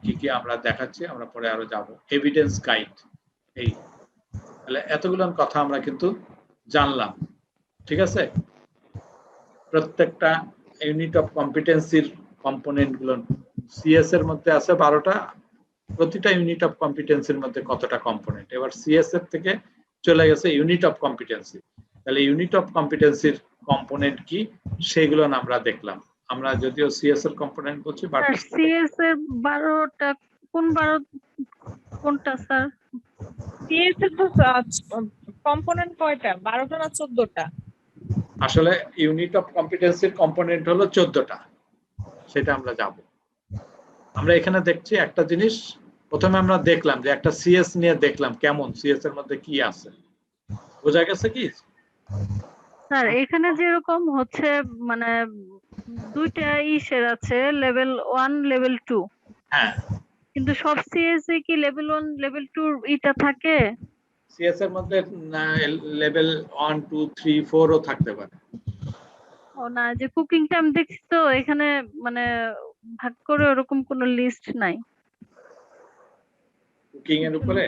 কি কি আমরা দেখাচ্ছি, আমরা পরে আরো যাব। এভিডেন্স গাইড, এই তাহলে এতগুলো কথা আমরা কিন্তু জানলাম, ঠিক আছে। প্রত্যেকটা ইউনিট অফ কম্পিটেন্সির কম্পোনেন্ট গুলো সিএস এর মধ্যে আছে 12টা, প্রতিটা ইউনিট অফ কম্পিটেন্সির মধ্যে কতটা কম্পোনেন্ট। এবার সিএস এর থেকে চলে গেছে ইউনিট অফ কম্পিটেন্সি, তাহলে ইউনিট অফ কম্পিটেন্সির কম্পোনেন্ট কি সেগুলো আমরা দেখলাম। আমরা যদিও সিএস এর কম্পোনেন্ট বলছি, বাট সিএস এর 12টা কোন 12 কোনটা স্যার? সিএস এর তো কম্পোনেন্ট কয়টা, 12টা না 14টা? আসলে ইউনিট অফ কম্পিটেন্সির কম্পোনেন্ট হলো 14টা, সেটা আমরা যাব। আমরা এখানে দেখছি একটা জিনিস, প্রথমে আমরা দেখলাম যে একটা সিএস নিয়ে দেখলাম কেমন, সিএস এর মধ্যে কি আছে, বোঝা গেছে কি? স্যার এখানে যেরকম হচ্ছে মানে দুইটা ইসের আছে, লেভেল 1 লেভেল 2, হ্যাঁ, কিন্তু সব সিএস এ কি লেভেল 1 লেভেল 2 এটা থাকে? সিএস এর মধ্যে লেভেল 1 2 3 4 ও থাকতে পারে। ও না, যে কুকিং টাইম দেখছি তো এখানে মানে ভাগ করে ওরকম কোনো লিস্ট নাই। কুকিং এর উপরে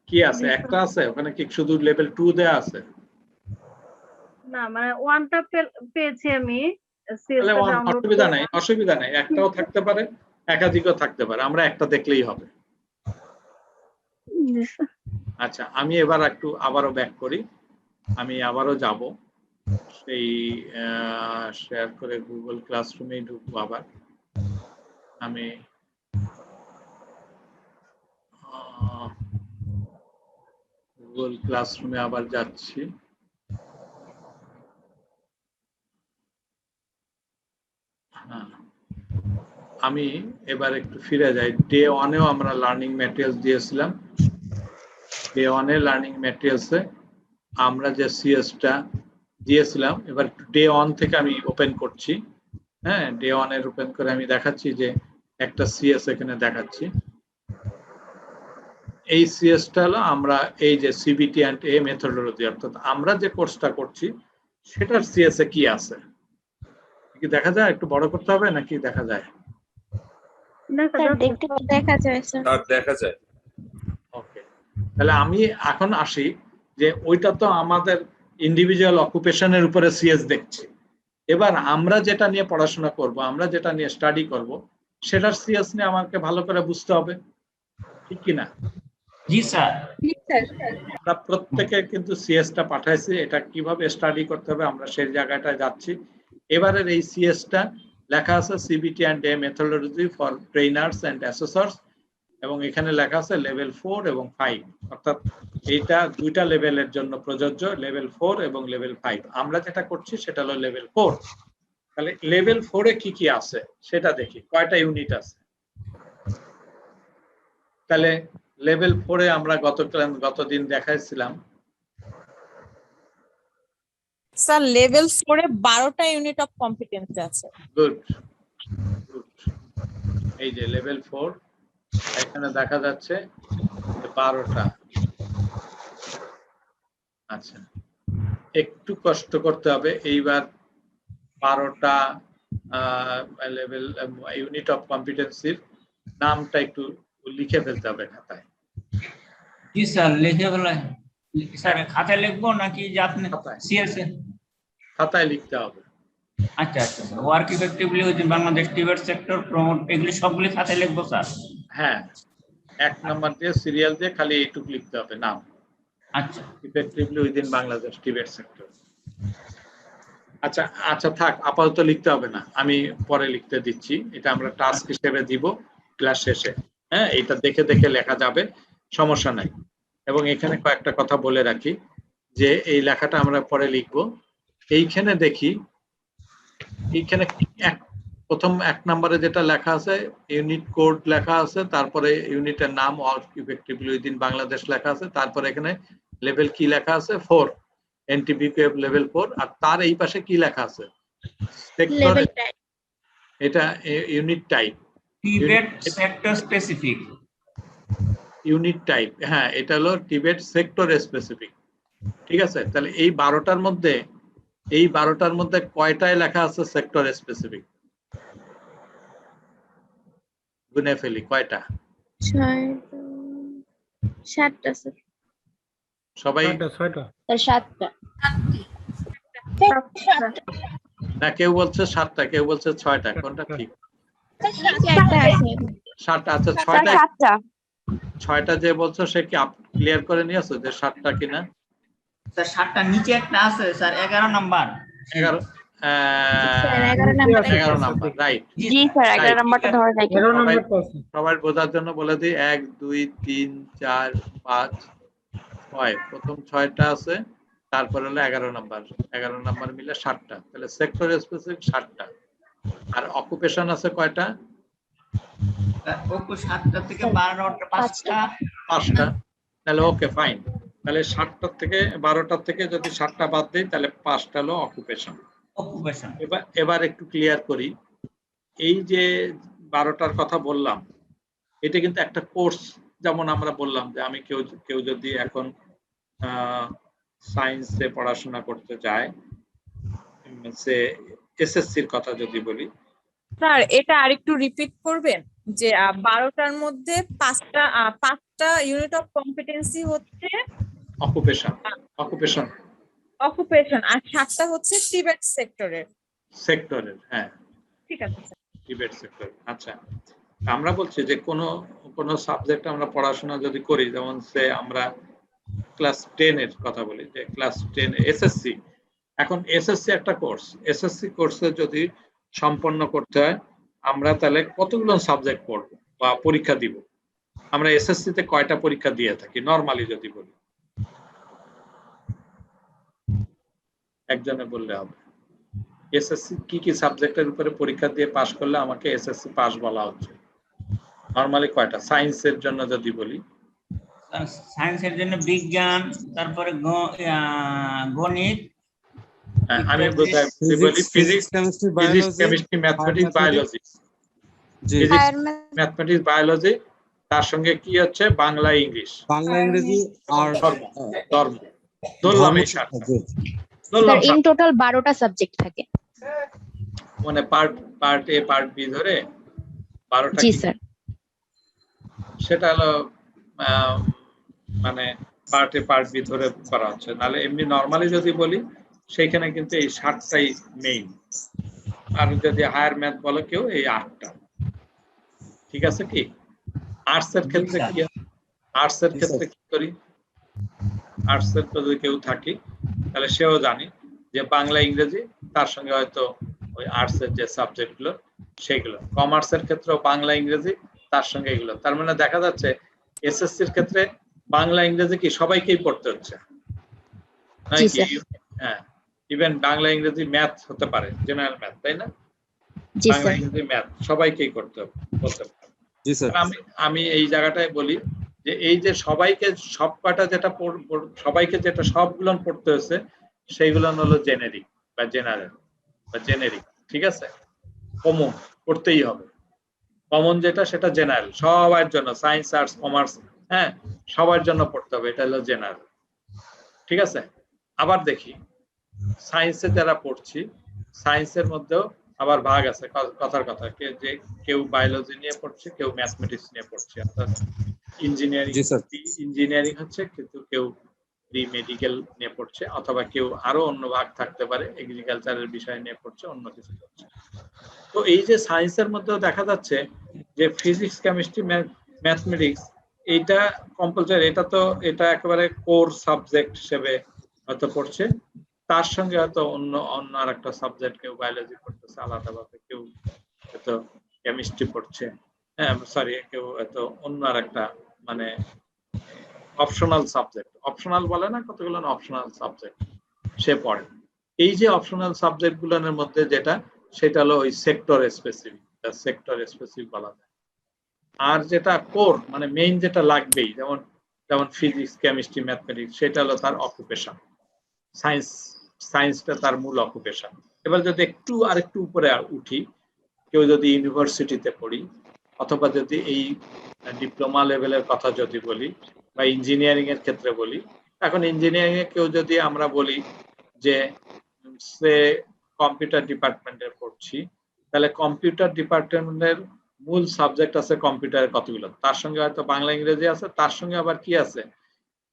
কি আছে? একটা আছে ওখানে, কি শুধু লেভেল 2 দেয়া আছে? না মানে 1টা পেয়েছি আমি, সিএস তাহলে টা ডাউনলোড অসুবিধা নাই, অসুবিধা নাই, একটাও থাকতে পারে, একাধিকও থাকতে পারে, আমরা একটা দেখলেই হবে। আচ্ছা, আমি এবার একটু আবারও ব্যাক করি, আমি আবারও যাব সেই শেয়ার করে গুগল ক্লাসরুমে ঢুকবো আবার। আমি গুগল ক্লাসরুমে আবার যাচ্ছি। হ্যাঁ, আমি এবার একটু ফিরে যাই। ডে 1-এও আমরা লার্নিং ম্যাটেরিয়ালস দিয়েছিলাম। ডে 1-এ লার্নিং ম্যাটেরিয়ালসে আমরা যে সিএসটা দিয়েছিলাম, এবার ডে 1 থেকে আমি ওপেন করছি। হ্যাঁ, ডে 1-এর ওপেন করে আমি দেখাচ্ছি যে একটা সিএস এখানে দেখাচ্ছি। এই সিএসটা হলো আমরা এই যে সিবিটি অ্যান্ড এ মেথডোলজি, অর্থাৎ আমরা যে কোর্সটা করছি সেটার সিএস এ কি আছে, কি দেখা যায়? একটু বড় করতে হবে নাকি দেখা যায়? দেখা যায় স্যার। আর দেখা যায়। ওকে, তাহলে আমি এখন আসি যে ওইটা তো আমাদের ইন্ডিভিজুয়াল অকুপেশনের উপরে সিএস দেখছি। এবার আমরা যেটা নিয়ে পড়াশোনা করব, আমরা যেটা নিয়ে স্টাডি করব, সেটার সিএস নিয়ে আমাকে ভালো করে বুঝতে হবে, ঠিক কি না? জি স্যার। আমরা প্রত্যেকে কিন্তু সিএসটা পাঠাইছি, এটা কিভাবে স্টাডি করতে হবে আমরা সেই জায়গাটায় যাচ্ছি। এবারের এই সিএসটা লেখা আছে CBT and a methodology for trainers and assessors, এবং এখানে লেখা আছে লেভেল 4 এবং 5, অর্থাৎ এটা দুইটা লেভেলের জন্য প্রযোজ্য, লেভেল 4 এবং লেভেল 5। আমরা যেটা করছি সেটা হলো লেভেল 4। তাহলে লেভেল 4-এ কি কি আছে সেটা দেখি, কয়টা ইউনিট আছে। তাহলে লেভেল 4-এ আমরা গতদিন দেখাইছিলাম স্যার লেভেল 4 এ 12টা ইউনিট অফ কম্পিটেন্সি আছে। গুড গুড, এই যে লেভেল 4 এখানে দেখা যাচ্ছে 12টা। আচ্ছা, একটু কষ্ট করতে হবে এইবার। 12টা লেভেল ইউনিট অফ কম্পিটেন্সির নামটা একটু লিখে ফেলতে হবে খাতায়। জি স্যার, লিখে ফেলা। স্যার খাতায় লিখবো নাকি যে আপনি সিএস এ? খাতায় লিখতে হবে। আচ্ছা আচ্ছা, work effectively with Bangladesh Tibet sector promote, এগুলি সবগুলি খাতায় লিখবো স্যার? হ্যাঁ, 1 নাম্বার দিয়ে সিরিয়াল দিয়ে খালি এইটুকু লিখতে হবে, নাম। আচ্ছা, effectively within Bangladesh Tibet sector. আচ্ছা আচ্ছা, থাক, আপাতত লিখতে হবে না, আমি পরে লিখতে দিচ্ছি, এটা আমরা টাস্ক হিসেবে দিব ক্লাস শেষে। হ্যাঁ, এটা দেখে দেখে লেখা যাবে, সমস্যা নাই। এবং এখানে কয়েকটা কথা বলে রাখি যে এই লেখাটা আমরা পরে লিখব। এইখানে দেখি, এইখানে প্রথম 1 নম্বরে যেটা লেখা আছে ইউনিট কোড লেখা আছে, তারপরে ইউনিটের নাম ইফেক্টিভলি উইদিন বাংলাদেশ লেখা আছে, তারপরে এখানে লেভেল কি লেখা আছে 4, এনটিবিপিএফ লেভেল 4, আর তার এই পাশে কি লেখা আছে সেক্টর, এটা unit type, Tibet sector specific unit type. হ্যাঁ, এটা হলো টিবেট সেক্টর স্পেসিফিক, ঠিক আছে। তাহলে এই 12টার মধ্যে কয়টায় লেখা আছে সেক্টর স্পেসিফিক? গুনে ফেলি, কয়টা? 7টা স্যার। সবাই 7টা। না, কেউ বলছে 7টা, কেউ বলছে 6টা, কোনটা ঠিক? 7টা। আচ্ছা, 6টা যে বলছো সে কি ক্লিয়ার করে নিয়েছো যে 7টা কিনা? স্যার 7টা নিচে একটা আছে sir, 11 number. Sir 11 number 11 number, right. জি স্যার 11 নাম্বারটা ধরে রাখি। সবাই বোঝার জন্য বলে দিই 1 2 3 4 5 6, প্রথম 6টা আছে, তারপরে হলো 11 নাম্বার, 11 নাম্বার মিলে 60টা, তাহলে সেক্টর স্পেসিফিক 60টা। আর অকুপেশন আছে কয়টা? ওকে 7টা থেকে 12টা 5টা। তাহলে ওকে ফাইন, তাহলে 7টার থেকে 12টার থেকে যদি 7টা বাদ দেই তাহলে 5টা হলো অকুপেশন। এবার একটু ক্লিয়ার করি, এই যে 12টার কথা বললাম এটা কিন্তু একটা কোর্স, যেমন আমরা বললাম যে আমি কেউ যদি এখন সায়েন্সে পড়াশোনা করতে যায়, সে এসএসসির কথা যদি বলি। স্যার এটা আরেকটু রিপিট করবেন যে 12টার মধ্যে 5টা ইউনিট অফ কম্পিটেন্সি হচ্ছে অকুপেশন আর 7টা হচ্ছে টিবেট সেক্টরের। হ্যাঁ ঠিক আছে স্যার। Tibet sector. আচ্ছা, আমরা বলছি যে কোনো সাবজেক্ট আমরা পড়াশোনা যদি করি, যেমন সে আমরা ক্লাস 10 এর কথা বলি, যে ক্লাস 10 এসএসসি, এখন এসএসসি একটা কোর্স, এসএসসি কোর্সে যদি সম্পন্ন করতে হয় আমরা তাহলে কতগুলো সাবজেক্ট পড়বো বা পরীক্ষা দিব? আমরা এসএসসি তে কয়টা পরীক্ষা দিয়ে থাকি নরমালি যদি বলি? একজনে বললে হবে। এসএসসি কি সাবজেক্টের উপরে পরীক্ষা দিয়ে পাশ করলে আমাকে এসএসসি পাস বলা হচ্ছে? নরমালি কয়টা? সায়েন্সের জন্য যদি বলি, সায়েন্সের জন্য বিজ্ঞান, তারপরে গণিত, আমি বলি physics, chemistry, mathematics, biology. Mathematics, biology, তার সঙ্গে কি হচ্ছে? বাংলা, ইংলিশ আর ধর্ম। ধরলাম এই 7টা। স্যার ইন টোটাল 12টা সাবজেক্ট থাকে। মানে পার্ট এ পার্ট বি ধরে 12টা। জি স্যার। সেটা হলো মানে পার্ট এ পার্ট বি ধরে করা হচ্ছে। নাহলে এমনি নরমালি যদি বলি সেইখানে কিন্তু এই 7টাই মেইন, আর যদি হায়ার ম্যাথ বলে কেউ এই 8টা। ঠিক আছে কি? আর্টস এর ক্ষেত্রে কি? আর্টস এর ক্ষেত্রে কি করি? আর্টস এর যদি কেউ থাকি তাহলে সেও জানি যে বাংলা, ইংরেজি, তার সঙ্গে হয়তো ওই আর্টস এর যে সাবজেক্ট গুলো সেগুলো। কমার্সের ক্ষেত্রেও বাংলা, ইংরেজি, তার সঙ্গে এগুলো। তার মানে দেখা যাচ্ছে এসএসসির ক্ষেত্রে বাংলা, ইংরেজি কি সবাইকেই পড়তে হচ্ছে নাকি? হ্যাঁ, ইভেন বাংলা, ইংরেজি, ম্যাথ হতে পারে, জেনারেল ম্যাথ, তাই না? বাংলা, ইংরেজি, ম্যাথ সবাইকেই করতে হবে। আমি এই জায়গাটায় বলি যে এই যে সবাইকে সব কয়টা যেটা সবাইকে যেটা সবগুলো পড়তে হচ্ছে সেইগুলো হলো জেনেরিক বা জেনারেল বা জেনেরিক। ঠিক আছে, কমন পড়তেই হবে। কমন যেটা সেটা জেনারেল, সবার জন্য, সায়েন্স, আর্টস, কমার্স, হ্যাঁ, সবার জন্য পড়তে হবে, এটা হলো জেনারেল। ঠিক আছে। আবার দেখি সায়েন্সে যারা পড়ছি, সায়েন্সের মধ্যেও আবার ভাগ আছে, কথার কথা, যে কেউ বায়োলজি নিয়ে পড়ছে, কেউ ম্যাথমেটিক্স নিয়ে পড়ছে, অর্থাৎ ইঞ্জিনিয়ারিং হচ্ছে, কিন্তু কেউ মেডিকেল নিয়ে পড়ছে, অথবা কেউ আরো অন্য ভাগ থাকতে পারে, এগ্রিকালচারের বিষয় নিয়ে পড়ছে, অন্য কিছু পড়ছে। তো এই যে সায়েন্সের মধ্যেও দেখা যাচ্ছে যে ফিজিক্স, কেমিস্ট্রি, ম্যাথমেটিক্স এইটা কম্পালসারি, এটা একেবারে কোর সাবজেক্ট হিসেবে হয়তো পড়ছে। তার সঙ্গে হয়তো অন্য আর একটা সাবজেক্ট, কেউ বায়োলজি পড়তেছে আলাদাভাবে, কেউ হয়তো কেমিস্ট্রি পড়ছে, হ্যাঁ সরি, কেউ হয়তো অন্য আর একটা মানে অপশনাল সাবজেক্ট, অপশনাল বলে না, কতগুলো অপশনাল সাবজেক্ট সে পড়ে। এই যে অপশনাল সাবজেক্ট গুলোর মধ্যে যেটা, সেটা হলো ওই সেক্টর স্পেসিফিক বলা যায়। আর যেটা কোর মানে মেইন যেটা লাগবেই, যেমন ফিজিক্স, কেমিস্ট্রি, ম্যাথমেটিক্স, সেটা হলো তার অকুপেশন। সায়েন্সটা তার মূল অকুপেশন। এবার যদি আরেকটু উপরে উঠি, কেউ যদি ইউনিভার্সিটিতে পড়ি, অথবা যদি এই ডিপ্লোমা লেভেলের কথা যদি বলি, বা ইঞ্জিনিয়ারিং এর ক্ষেত্রে বলি, এখন ইঞ্জিনিয়ারিং এ কেউ যদি আমরা বলি যে সে কম্পিউটার ডিপার্টমেন্টে পড়ছি, তাহলে কম্পিউটার ডিপার্টমেন্টের মূল সাবজেক্ট আছে কম্পিউটারের কতগুলো, তার সঙ্গে হয়তো বাংলা, ইংরেজি আছে, তার সঙ্গে আবার কি আছে,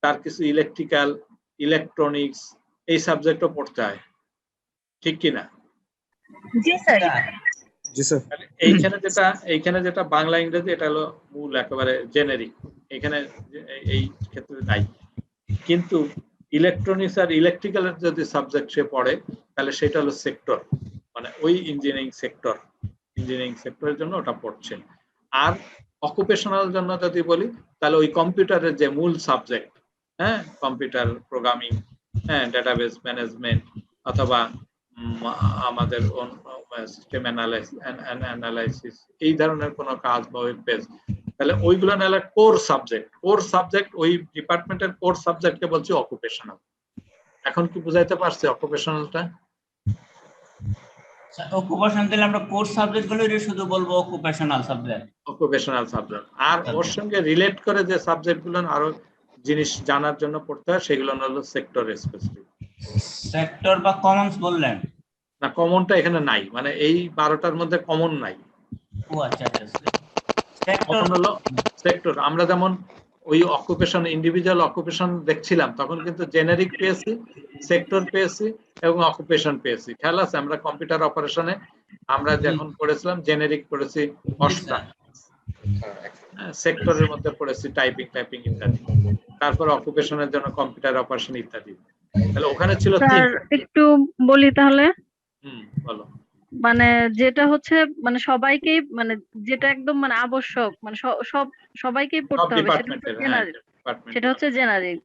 তার কিছু ইলেকট্রিক্যাল, ইলেকট্রনিক্স, এই সাবজেক্টও পড়তে হয়। ঠিক কিনা? জি স্যার। এইখানে যেটা বাংলা, ইংরেজি, এটা হলো মূল একেবারে জেনেরিক, এখানে এই ক্ষেত্রে নাই। কিন্তু ইলেকট্রনিক্স আর ইলেকট্রিক্যালের যদি সাবজেক্ট সে পড়ে তাহলে সেটা হলো সেক্টর, মানে ওই ইঞ্জিনিয়ারিং সেক্টরের জন্য ওটা পড়ছে। আর অকুপেশনাল জন্য যদি বলি তাহলে ওই কম্পিউটারের যে মূল সাবজেক্ট, হ্যাঁ, কম্পিউটার প্রোগ্রামিং, হ্যাঁ, ডাটাবেস ম্যানেজমেন্ট অথবা আমাদের সিস্টেম অ্যানালাইসিস এই ধরনের কোনো কাজ বা ওয়েব পেজ, তাহলে ওইগুলো নাহলে কোর সাবজেক্ট ওই ডিপার্টমেন্টের কোর সাবজেক্টকে বলছি অকুপেশনাল। এখন কি বুঝাইতে পারছি অকুপেশনালটা? অকুপেশন দিলে আমরা কোর্স সাবজেক্ট গুলো শুধু বলবো অকুপেশনাল সাবজেক্ট। আর ওর সঙ্গে রিলেট করে যে সাবজেক্ট গুলো আরো জিনিস জানার জন্য পড়তে হয় সেগুলো হলো সেক্টর স্পেসিফিক। সেক্টর বা কমনস বললেন না, কমনটা এখানে নাই, মানে এই 12টার মধ্যে কমন নাই। ও আচ্ছা আচ্ছা, সেক্টর কমন হলো সেক্টর। আমরা যেমন ওই অকুপেশন, ইন্ডিভিজুয়াল অকুপেশন দেখছিলাম তখন কিন্তু জেনারিক পেয়েছি, সেক্টর পেয়েছি এবং অকুপেশন পেয়েছি। খেয়াল আছে? আমরা কম্পিউটার অপারেশনে আমরা যখন পড়েছিলাম জেনারিক পড়েছি 8টা, সেক্টরের মধ্যে পড়েছি টাইপিং ইত্যাদি, তারপর অকুপেশনের জন্য কম্পিউটার অপারেশন ইত্যাদি। তাহলে ওখানে ছিল স্যার একটু বলি তাহলে। বলো। মানে যেটা হচ্ছে মানে সবাইকেই, মানে যেটা একদম মানে আবশ্যক, মানে সবাইকেই পড়তে হবে, সেটা হচ্ছে জেনারিক।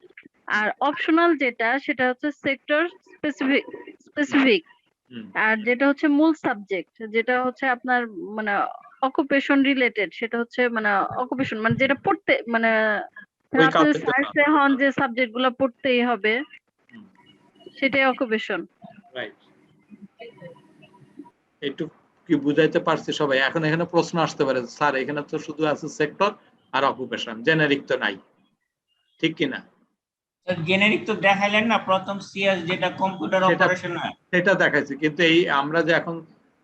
আর অপশনাল যেটা সেটা হচ্ছে সেক্টর স্পেসিফিক। আর যেটা হচ্ছে মূল সাবজেক্ট, যেটা হচ্ছে আপনার মানে অকুপেশন রিলেটেড, সেটা হচ্ছে মানে অকুপেশন মানে যেটা পড়তে মানে সায়েন্সে হন যে সাবজেক্ট গুলো পড়তেই হবে সেটাই অকুপেশন। রাইট, একটু কি বুঝাইতে পারছি সবাই? এখন এখানে প্রশ্ন আসতে পারে, স্যার এখানে তো শুধু আছে সেক্টর আর অকুপেশন, জেনারিক তো নাই, ঠিক কি না? জেনারিক তো দেখাইলেন না, প্রথম সিএস যেটা কম্পিউটার অপারেশন, সেটা দেখাইছি, কিন্তু এই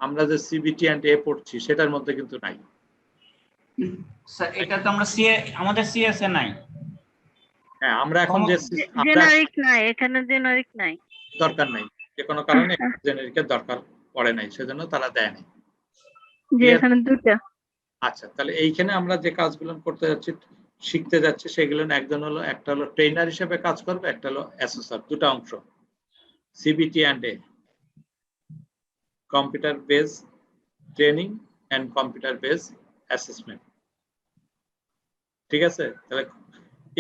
আমরা যে সিবিটি এন্ড এ পড়ছি সেটার মধ্যে কিন্তু নাই। স্যার এটা তো আমরা আমাদের সিএস এ নাই। হ্যাঁ, আমরা এখন যে জেনারিক নাই, এখানে জেনারিক নাই, দরকার নাই, যে কোনো কারণে জেনারিকের দরকার পড়ে নাই, সেজন্য তারা দেয় নাই। যে এখানে দুটো। আচ্ছা, তাহলে এইখানে আমরা যে কাজগুলো করতে যাচ্ছি, শিখতে যাচ্ছি, সেগুলো একটা হলো ট্রেনার হিসেবে কাজ করবে, একটা হলো অ্যাসেসর। দুটো অংশ, CBT and A, computer base training and computer base assessment. ঠিক আছে? তাহলে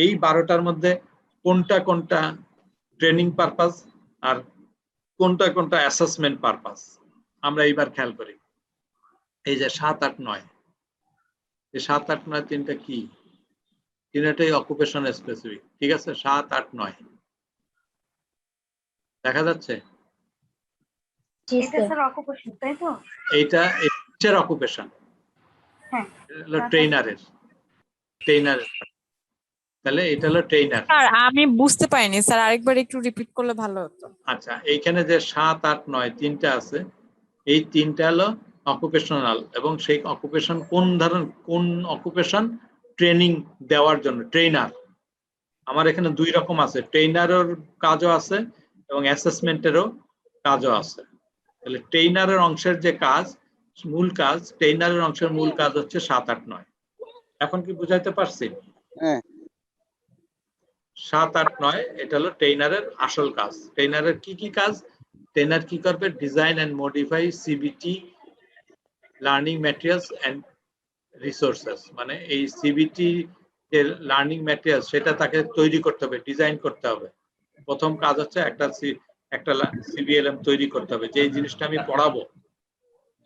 এই 12টার মধ্যে কোনটা ট্রেনিং পারপাস আর কোনটা অ্যাসেসমেন্ট পারপাস আমরা এইবার খেয়াল করি। এই যে 7, 8, 9, এই 7, 8, 9 তিনটা কি? তিনটাই অকুপেশন স্পেসিফিক। ঠিক আছে? 7, 8, 9 দেখা যাচ্ছে? এটা স্যার অকুপেশন, তাই তো? এইটা টিচার অকুপেশন, হ্যাঁ, ট্রেনারের। তাহলে এটা হলো ট্রেনার। স্যার আমি বুঝতে পারিনি স্যার, আরেকবার একটু রিপিট করলে ভালো হতো। আচ্ছা, এইখানে যে 7, 8, 9 তিনটা আছে, এই তিনটা হলো অকুপেশনাল, এবং সেই অকুপেশন কোন অকুপেশন? ট্রেনিং দেওয়ার জন্য ট্রেনার। আমার এখানে 2 রকম আছে, ট্রেনারের কাজও আছে এবং অ্যাসেসমেন্টেরও কাজও আছে। তাহলে ট্রেনারের অংশের যে কাজ, মূল কাজ, ট্রেনারের অংশের মূল কাজ হচ্ছে 7, 8, 9। এখন কি বুঝাইতে পারছি? হ্যাঁ, 7, 8, 9 এটা হলো ট্রেনারের আসল কাজ। ট্রেনারের কি কাজ? ট্রেনার কি করবে? Design and modify CBT learning materials and resources. মানে এই সিবিটি যে লার্নিং ম্যাটেরিয়াল সেটা তাকে তৈরি করতে হবে, ডিজাইন করতে হবে। প্রথম কাজ হচ্ছে একটা সিবিএলএম তৈরি করতে হবে, যে জিনিসটা আমি পড়াবো,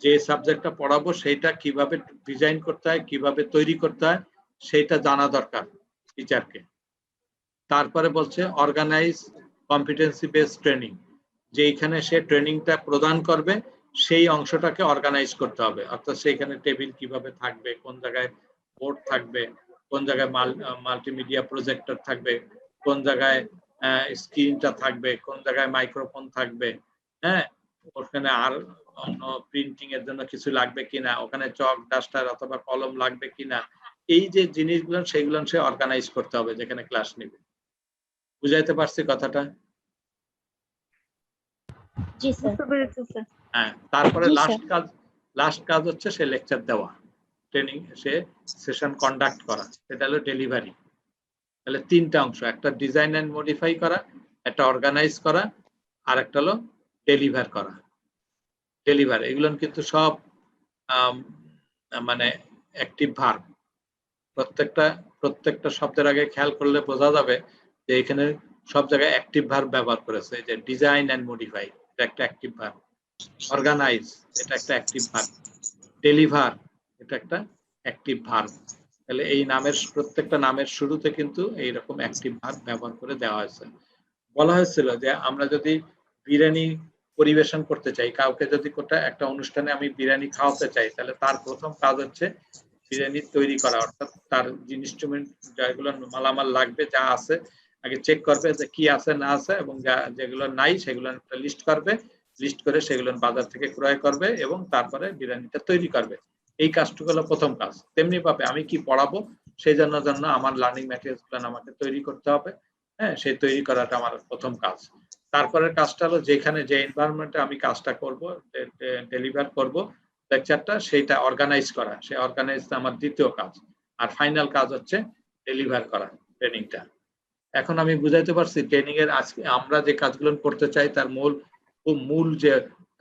যে সাবজেক্টটা পড়াবো সেটা কিভাবে ডিজাইন করতে হয়, কিভাবে তৈরি করতে হয় সেটা জানা দরকার টিচারকে। তারপরে বলছে অর্গানাইজ কম্পিটেন্সি বেসড ট্রেনিং, যেখানে সে ট্রেনিংটা প্রদান করবে সেই অংশটাকে অর্গানাইজ করতে হবে। অর্থাৎ সেইখানে টেবিল কিভাবে থাকবে, কোন জায়গায় বোর্ড থাকবে, কোন জায়গায় মাল্টিমিডিয়া প্রজেক্টর থাকবে, কোন জায়গায় স্ক্রিনটা থাকবে, কোন জায়গায় মাইক্রোফোন থাকবে, হ্যাঁ, ওখানে আর অন্য প্রিন্টিং এর জন্য কিছু লাগবে কিনা, ওখানে চক ডাস্টার অথবা কলম লাগবে কিনা, এই যে জিনিসগুলো সেগুলো সে অর্গানাইজ করতে হবে যেখানে ক্লাস নেবে। বুঝাইতে পারছি কথাটা? জি স্যার। হ্যাঁ, তারপরে লাস্ট কাজ হচ্ছে সে লেকচার দেওয়া, ট্রেনিং, সে সেশন কন্ডাক্ট করা, সেটা হলো ডেলিভারি। তাহলে 3টা অংশ, একটা ডিজাইন এন্ড মডিফাই করা, একটা অর্গানাইজ করা আর একটা হলো ডেলিভার করা। ডেলিভার এগুলো কিন্তু সব মানে অ্যাক্টিভ ভার্ব। প্রত্যেকটা শব্দের আগে খেয়াল করলে বোঝা যাবে যে এখানে সব জায়গায় অ্যাক্টিভ ভার্ব ব্যবহার করেছে। যে ডিজাইন এন্ড মডিফাই এটা একটা অ্যাক্টিভ ভার্ব, অর্গানাইজ এটা একটা অ্যাক্টিভ ভার্ব, ডেলিভার এটা একটা অ্যাক্টিভ ভার্ব। তাহলে এই নামের প্রত্যেকটা নামের শুরুতে কিন্তু এইরকম অ্যাক্টিভ ভার্ব ব্যবহার করে দেওয়া হয়েছে। বলা হয়েছিল যে আমরা যদি বিরিয়ানি পরিবেশন করতে চাই, কাউকে যদি একটা অনুষ্ঠানে আমি বিরিয়ানি খাওয়াতে চাই, তাহলে তার প্রথম কাজ হচ্ছে বিরিয়ানি তৈরি করা, অর্থাৎ তার ইনস্ট্রুমেন্ট যেগুলো মালামাল লাগবে যা আছে আগে চেক করবে যে কি আছে না আছে, এবং যেগুলো নাই সেগুলো একটা লিস্ট করবে, লিস্ট করে সেগুলো বাজার থেকে ক্রয় করবে এবং তারপরে বিরিয়ানিটা তৈরি করবে। এই কাজটুকু হলো প্রথম কাজ। তেমনি ভাবে আমি কি পড়াবো সেই জন্য আমার লার্নিং ম্যাটেরিয়ালস গুলো আমাকে তৈরি করতে হবে। হ্যাঁ, সেই তৈরি করাটা আমার প্রথম কাজ। তারপরের কাজটা হলো যেখানে যে এনভায়রনমেন্টে আমি কাজটা করব, ডেলিভার করব লেকচারটা, সেইটা অর্গানাইজ করা, সেই অর্গানাইজ আমার দ্বিতীয় কাজ। আর ফাইনাল কাজ হচ্ছে ডেলিভার করা, ট্রেনিংটা। এখন আমি বুঝাইতে পারছি ট্রেনিং এর আজকে আমরা যে কাজগুলো করতে চাই তার মূল যে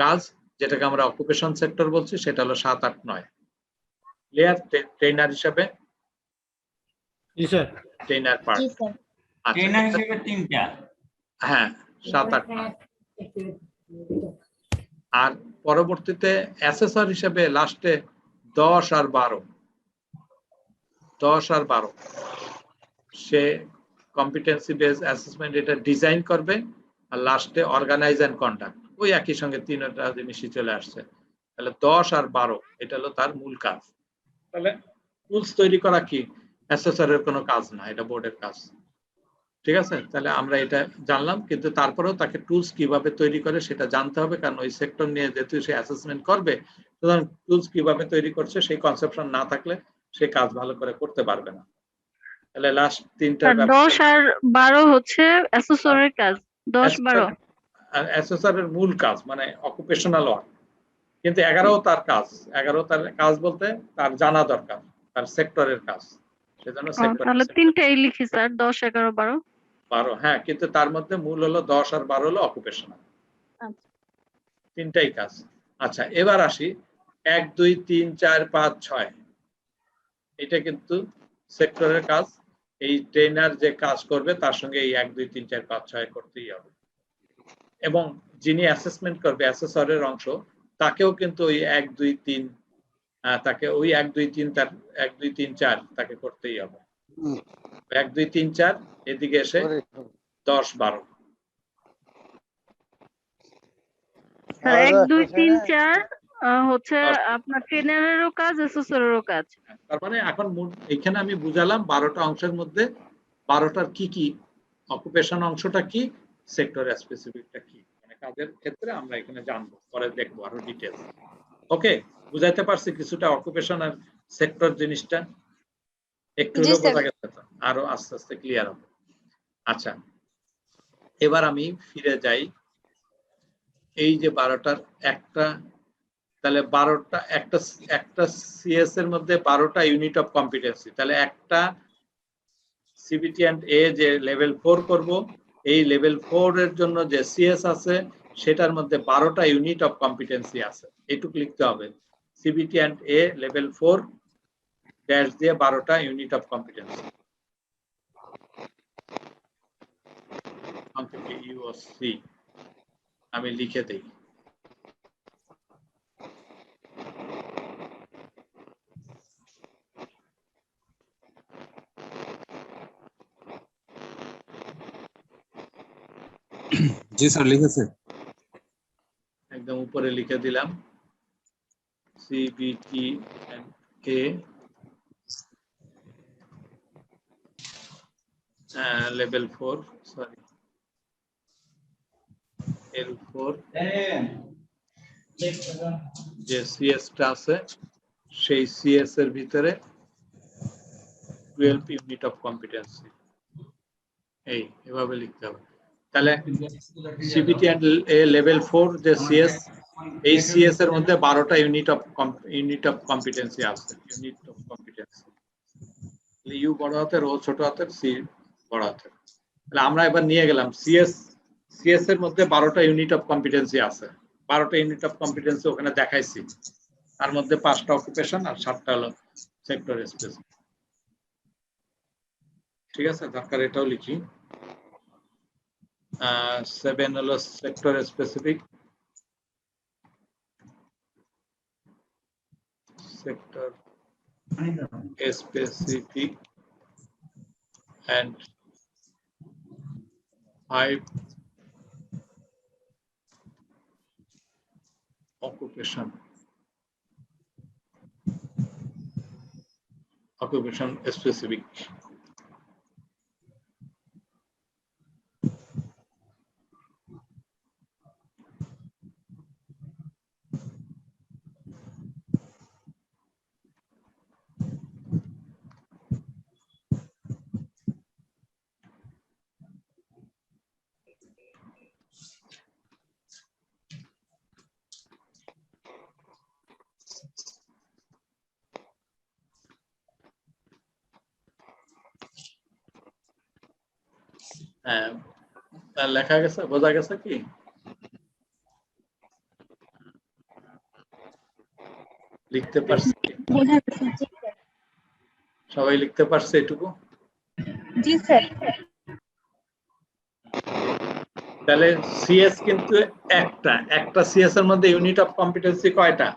কাজ, যেটাকে আমরা অকুপেশন সেক্টর বলছি, সেটা হলো 7, 8, 9। ক্লিয়ার? ট্রেনার হিসেবে ট্রেনার পার্ট। ট্রেনার হিসেবে 3টা। হ্যাঁ, 7, 8, 9। আর পরবর্তীতে অ্যাসেসর হিসেবে লাস্টে 10 আর 12 সে কম্পিটেন্সি বেস অ্যাসেসমেন্ট এটা ডিজাইন করবে, আর লাস্টে অর্গানাইজ এন্ড কন্ডাক্ট, ওই একই সঙ্গে 3টা জিনিসই চলে আসছে। তাহলে 10 আর 12 এটা হলো তার মূল কাজ। তাহলে টুলস তৈরি করা কি অ্যাসেসরের কোনো কাজ না, এটা বোর্ডের কাজ। ঠিক আছে? তাহলে আমরা এটা জানলাম, কিন্তু তারপরেও তাকে টুলস কিভাবে তৈরি করে সেটা জানতে হবে, কারণ ওই সেক্টর নিয়ে যেহেতু সে অ্যাসেসমেন্ট করবে, সুতরাং টুলস কিভাবে তৈরি করছে সেই কনসেপশন না থাকলে সে কাজ ভালো করে করতে পারবে না। তাহলে লাস্ট 3টা 10 আর 12 হচ্ছে অ্যাসেসরের কাজ। 10, 12 অ্যাসেসরের মূল কাজ, মানে অকুপেশনাল ওয়ার্ক। কিন্তু 11ও তার কাজ। 11 তার কাজ বলতে তার জানা দরকার, তার সেক্টরের কাজ। সেজন্য সেক্টর তাহলে 3টাই লিখি স্যার, 10, 11, 12। 12, হ্যাঁ, কিন্তু তার মধ্যে মূল হলো 10 আর 12 হলো অকুপেশনাল। আচ্ছা, 3টাই কাজ। আচ্ছা, এবার আসি 1, 2, 3, 4, 5, 6। এটা কিন্তু সেক্টরের কাজ। এই ট্রেনার যে কাজ করবে তার সঙ্গে এই 1, 2, 3, 4, 5, 6 করতেই হবে। এবং যিনি অ্যাসেসমেন্ট করবে, অ্যাসেসরের অংশ, তাকেও কিন্তু ওই 1, 2, 3 তাকে ওই 1, 2, 3 তার 1, 2, 3, 4 তাকে করতেই হবে। 1, 2, 3, 4 এদিকে এসে 10, 12। স্যার 1, 2, 3, 4 হচ্ছে আপনার ট্রেনারেরও কাজ, অ্যাসেসরেরও কাজ। তার মানে এখন এখানে আমি বুঝালাম 12টা অংশের মধ্যে 12টার কি অকুপেশন অংশটা কি, সেক্টর স্পেসিফিকটা কি, মানে কাজের ক্ষেত্রে আমরা এখানে জানবো, পরে দেখবো আরো ডিটেইলস। ওকে, বুঝাইতে পারছি কিছুটা অকুপেশন আর সেক্টর জিনিসটা? একটু হলেও বোঝা গেছে তো? আরো আস্তে আস্তে ক্লিয়ার হবে। আচ্ছা, এবার আমি ফিরে যাই এই যে 12টার একটা, তাহলে 12টা একটা সিএস এর মধ্যে 12টা ইউনিট অফ কম্পিটেন্সি। তাহলে একটা সিবিটি এন্ড এ যে লেভেল 4 করব, এই লেভেল 4 এর জন্য যে সিএস আছে সেটার মধ্যে 12টা ইউনিট অফ কম্পিটেন্সি আছে, এইটুকু লিখতে হবে। CBT and A level 4 dash দিয়ে 12টা ইউনিট অফ কম্পিটেন্সি। ইউওসি আমি লিখে দেই। জি স্যার, লিখেছে। একদম উপরে লিখে দিলাম সিবিটি এ লেভেল 4, সরি L4 যে সিএসটা আছে সেই সিএস এর ভিতরে 12 ইউনিট অফ কম্পিটেন্সি, এই এভাবে লিখতে হবে। তাহলে সিবিটি এন্ড এ লেভেল 4 যে সিএস, এই সিএস এর মধ্যে 12টা ইউনিট অফ কম্পিটেন্সি আছে। ইউনিট অফ কম্পিটেন্সি ইউ বড় হাতের, ও ছোট হাতের, সি বড় হাতের। তাহলে আমরা এবার নিয়ে গেলাম সিএস সিএস এর মধ্যে 12টা ইউনিট অফ কম্পিটেন্সি আছে। 12টা ইউনিট অফ কম্পিটেন্সি ওখানে দেখাইছি। তার মধ্যে 5টা অকুপেশন আর 7টা হলো সেক্টর স্পেসিফিক। ঠিক আছে, দরকার এটাও লিখি। 7 হলো sector specific. Sector specific and 5 occupation specific. লেখা গেছে, বোঝা গেছে কি? লিখতে পারছি? সবাই লিখতে পারছে এটুকু? জি স্যার। তাহলে সিএস কিন্তু একটা সিএস এর মধ্যে ইউনিট অফ কম্পিটেন্সি কয়টা?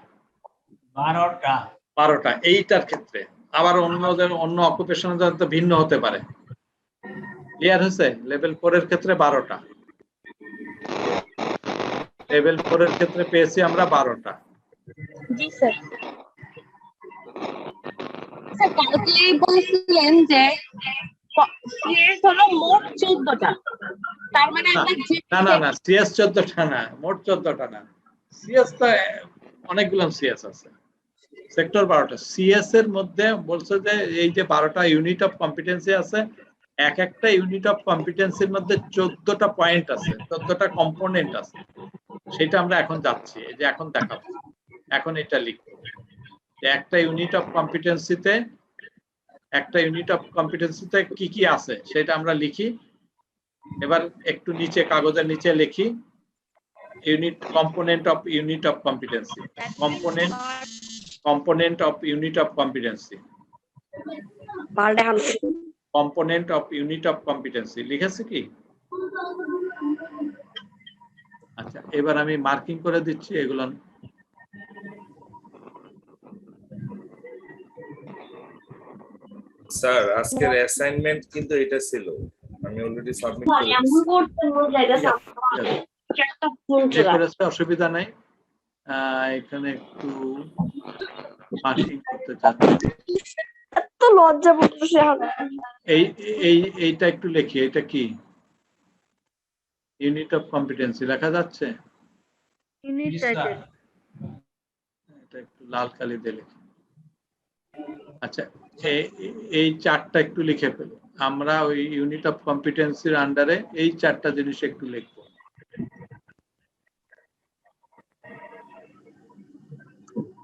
12টা। 12টা। এইটার ক্ষেত্রে আবার অন্য অকুপেশনের জন্য তো ভিন্ন হতে পারে। ক্লিয়ার হয়েছে? লেভেল 4 এর ক্ষেত্রে 12টা। লেভেল 4 এর ক্ষেত্রে পেয়েছি আমরা 12টা। জি স্যার। স্যার কালকে বলছিলেন যে সিএস হলো মোট 14টা। তার মানে আমরা না সিএস 14টা না, মোট 14টা না। সিএস তো অনেকগুলো সিএস আছে। সেক্টর 12টা। সিএস এর মধ্যে বলছে যে এই যে 12টা ইউনিট অফ কম্পিটেন্সি আছে, এক একটা ইউনিট অফ কম্পিটেন্সির মধ্যে 14টা পয়েন্ট আছে, 14টা কম্পোনেন্ট আছে। সেটা আমরা এখন যাচ্ছি, এই যে এখন দেখাবো। এখন এটা লিখবো যে একটা ইউনিট অফ কম্পিটেন্সিতে কি কি আছে সেটা আমরা লিখি। এবার একটু নিচে কাগজের নিচে লিখি component of unit of competency. Component of unit of competency. Component of unit of competency লিখেছি কি? আচ্ছা, এবার আমি মার্কিং করে দিচ্ছি এগুলো। স্যার আজকের অ্যাসাইনমেন্ট কিন্তু এটা ছিল, আমি অলরেডি সাবমিট করেছি। অসুবিধা নাই, এখানে একটু মার্কিং করতে চাচ্ছি। তো লজ্জা করতেছে। এইটা একটু লিখি। এটা কি? ইউনিট অফ কম্পিটেন্সি লেখা যাচ্ছে? Unit title. এটা একটু লাল কালি দিয়ে লিখি। আচ্ছা, এই চারটা একটু লিখে ফেলি। আমরা ওই ইউনিট অফ কম্পিটেন্সির আন্ডারে এই চারটা জিনিস একটু লিখবো।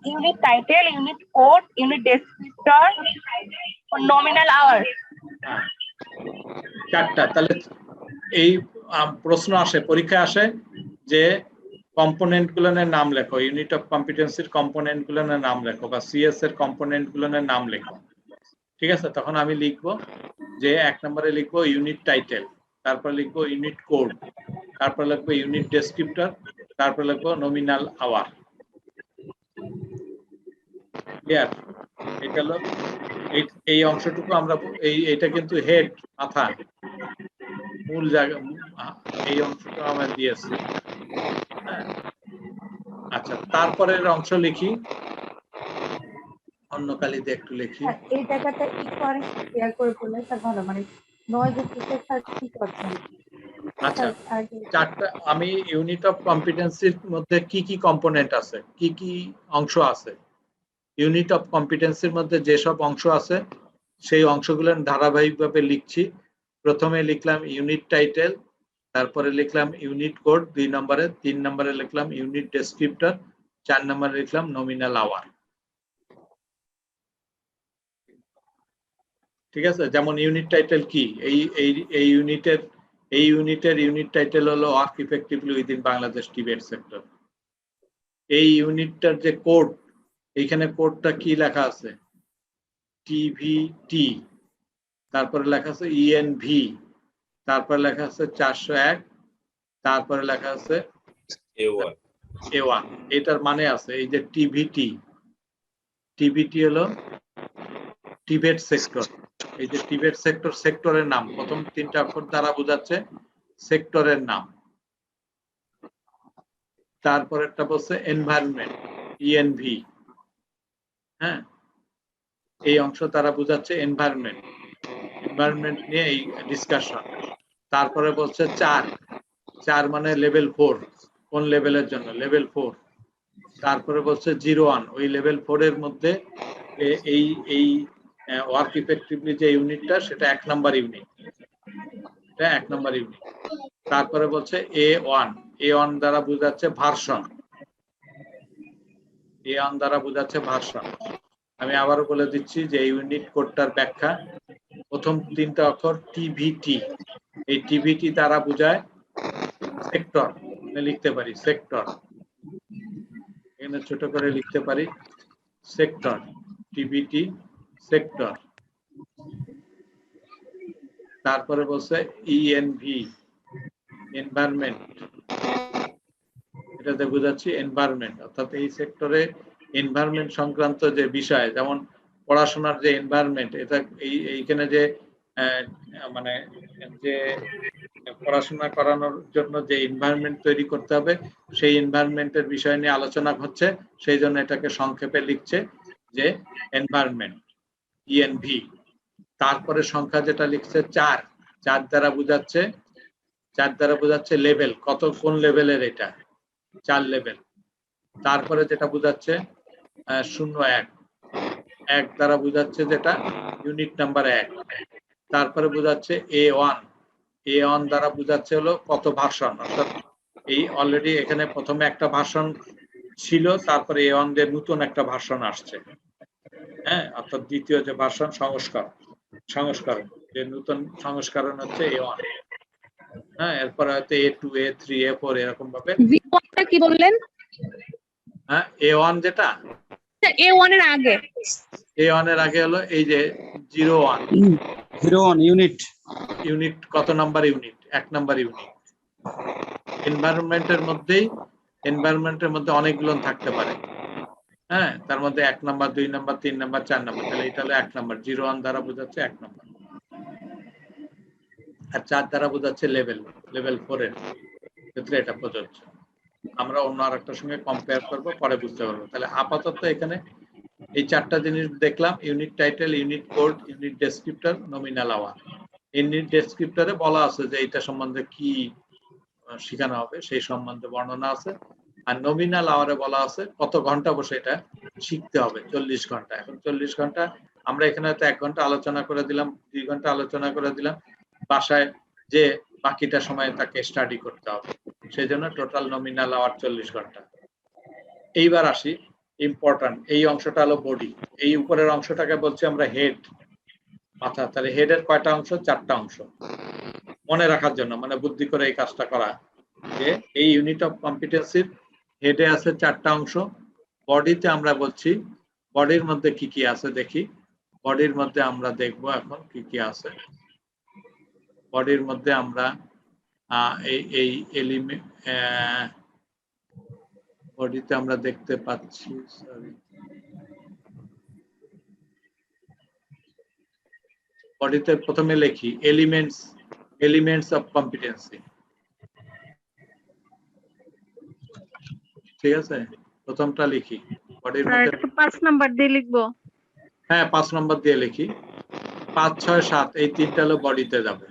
Unit title, unit code, unit descriptor, nominal hour. চারটা। তাহলে এই প্রশ্ন আসে, পরীক্ষায় আসে যে কম্পোনেন্ট গুলোর নাম লেখো, ইউনিট অফ কম্পিটেন্সির কম্পোনেন্ট গুলোর নাম লেখো বা সিএস এর কম্পোনেন্ট গুলোর নাম লেখো। ঠিক আছে, তখন আমি লিখবো যে 1 নম্বরে লিখবো ইউনিট টাইটেল, তারপর লিখবো ইউনিট কোড, তারপর লিখবো ইউনিট ডেসক্রিপ্টর, তারপর লিখবো নমিনাল আওয়ার। ক্লিয়ার? এটা হলো এই অংশটুকু আমরা এইটা কিন্তু হেড, মাথা, মূল জায়গা, এই অংশটা আমরা দিয়েছি। আচ্ছা, তারপরের অংশ লিখি, অন্য কালিতে একটু লিখি। এই জায়গাটা একটু অনেক ক্লিয়ার করে বললে স্যার ভালো, মানে নয় যে স্যার কি করছেন। আচ্ছা, চারটা আমি ইউনিট অফ কম্পিটেন্সির মধ্যে কি কি কম্পোনেন্ট আছে, কি কি অংশ আছে, ইউনিট অফ কম্পিটেন্সির মধ্যে যেসব অংশ আছে সেই অংশগুলো ধারাবাহিকভাবে লিখছি। প্রথমে লিখলাম ইউনিট টাইটেল, তারপরে লিখলাম ইউনিট কোড 2 নম্বরে, 3 নম্বরে লিখলাম ইউনিট ডেসক্রিপ্টর, 4 নম্বরে লিখলাম নমিনাল আওয়ার। ঠিক আছে, যেমন ইউনিট টাইটেল কি, এই ইউনিটের এই ইউনিটের ইউনিট টাইটেল হলো work effectively within Bangladesh Tibet sector. এই ইউনিটটার যে কোড, এইখানে কোডটা কি লেখা আছে? টিভিটি, তারপরে লেখা আছে ইএনভি, তারপরে লেখা আছে 401, তারপরে লেখা আছে A1। এটার মানে আছে এই যে টিভিটি, টিভিটি হলো টিবেট সেক্টর। এই যে টিবেট সেক্টর, সেক্টরের নাম, প্রথম 3টা অক্ষর দ্বারা বোঝাচ্ছে সেক্টরের নাম। তারপরে একটা বলছে এনভায়রনমেন্ট, ইএনভি। হ্যাঁ, এই অংশ দ্বারা বোঝাচ্ছে এনভায়রনমেন্ট, এনভায়রনমেন্ট নিয়ে এই ডিসকাশন। তারপরে বলছে 4 মানে লেভেল 4, কোন লেভেলের জন্য? লেভেল 4। তারপরে বলছে 01, ওই লেভেল 4 এর মধ্যে এই ওয়ার্ক ইফেক্টিভলি যে ইউনিটটা, সেটা 1 নাম্বার ইউনিট, এটা 1 নাম্বার ইউনিট। তারপরে বলছে A1 দ্বারা বোঝাচ্ছে ভার্সন, A1 দ্বারা বোঝাচ্ছে ভার্সন। আমি আবারও বলে দিচ্ছি যে ইউনিট কোডটার ব্যাখ্যা, প্রথম 3টা অক্ষর টিভিটি, এই টিভিটি দ্বারা বোঝায় সেক্টর, লিখতে পারি সেক্টর, এখানে ছোট করে লিখতে পারি সেক্টর, টিভিটি সেক্টর। তারপরে বলছে ইএনভি, এনভায়রনমেন্ট, এটাতে বোঝাচ্ছি এনভায়রনমেন্ট, অর্থাৎ এই সেক্টরে এনভায়রনমেন্ট সংক্রান্ত যে বিষয়, যেমন পড়াশোনার যে এনভায়রনমেন্ট, এটা এইখানে যে মানে যে পড়াশোনা করানোর জন্য যে এনভায়রনমেন্ট তৈরি করতে হবে, সেই এনভায়রনমেন্টের বিষয় নিয়ে আলোচনা হচ্ছে, সেই জন্য এটাকে সংক্ষেপে লিখছে যে এনভায়রনমেন্ট, ইএনভি। তারপরে সংখ্যা যেটা লিখছে 4 দ্বারা বোঝাচ্ছে লেভেল, কোন লেভেলের, এটা 4 লেভেল। তারপরে যেটা বোঝাচ্ছে 01 দ্বারা বোঝাচ্ছে যেটা ইউনিট নাম্বার 1। তারপরে বোঝাচ্ছে A1 দ্বারা বোঝাচ্ছে হলো কত ভার্সন, অর্থাৎ এই অলরেডি এখানে প্রথমে একটা ভার্সন ছিল, তারপরে A1 দিয়ে নতুন একটা ভার্সন আসছে। হ্যাঁ, অর্থাৎ দ্বিতীয় যে ভার্সন, সংস্করণ, যে নতুন সংস্করণ হচ্ছে A1। হ্যাঁ, এরপরে হয়তো A2, A3, A4 এরকম ভাবে। কি বললেন? হ্যাঁ, A1 যেটা, A1 এর আগে, A1 এর আগে হলো এই যে 01 ইউনিট কত নাম্বার ইউনিট? 1 number unit. এনভায়রনমেন্টের মধ্যে অনেকগুলো থাকতে পারে। হ্যাঁ, তার মধ্যে 1 নাম্বার, 2 নাম্বার, 3 নাম্বার, 4 নাম্বার, তাহলে এটা হলো 1 নাম্বার। 01 দ্বারা বোঝাচ্ছে 1 নাম্বার, আর 4 দ্বারা বোঝাচ্ছে লেভেল 4 এর ক্ষেত্রে এটা প্রযোজ্য। আমরা অন্য আরেকটার সঙ্গে কম্পেয়ার করব, পরে বুঝতে পারবো। তাহলে আপাতত এখানে এই 4টা জিনিস দেখলাম, unit title, unit code, unit descriptor, nominal hour. Unit ডেসক্রিপ্টরে বলা আছে যে এটা সম্বন্ধে কি শেখানো হবে, সেই সম্বন্ধে বর্ণনা আছে। আর নমিনাল আওয়ারে বলা আছে কত ঘন্টা বসে এটা শিখতে হবে, 40 ঘন্টা। এখন 40 ঘন্টা, আমরা এখানে হয়তো 1 ঘন্টা আলোচনা করে দিলাম, 2 ঘন্টা আলোচনা করে দিলাম, বাসায় যে বাকিটা সময় তাকে স্টাডি করতে হবে, সেই জন্য টোটাল নমিনাল আওয়ার 40 ঘন্টা। এইবার আসি ইম্পর্টেন্ট, এই অংশটা হলো বডি, এই উপরের অংশটাকে বলছি আমরা হেড, মাথা। তাহলে হেডের কয়টা অংশ? 4টা অংশ। মনে রাখার জন্য, মানে বুদ্ধি করে এই কাজটা করা, যে এই ইউনিট অফ কম্পিটেন্সির হেডে আছে 4টা অংশ। বডিতে আমরা বলছি, বডির মধ্যে কি কি আছে দেখি। বডির মধ্যে আমরা দেখবো এখন কি কি আছে। বডির মধ্যে আমরা এই এলিমেন্ট, বডিতে আমরা দেখতে পাচ্ছি, সরি, বডিতে প্রথমে লিখি এলিমেন্টস অফ কম্পিটেন্সি। ঠিক আছে, প্রথমটা লিখি বডির মধ্যে। 5 নাম্বার দিয়ে লিখবো? হ্যাঁ, 5 নম্বর দিয়ে লিখি। 5, 6, 7 এই 3টা হলো বডিতে যাবে।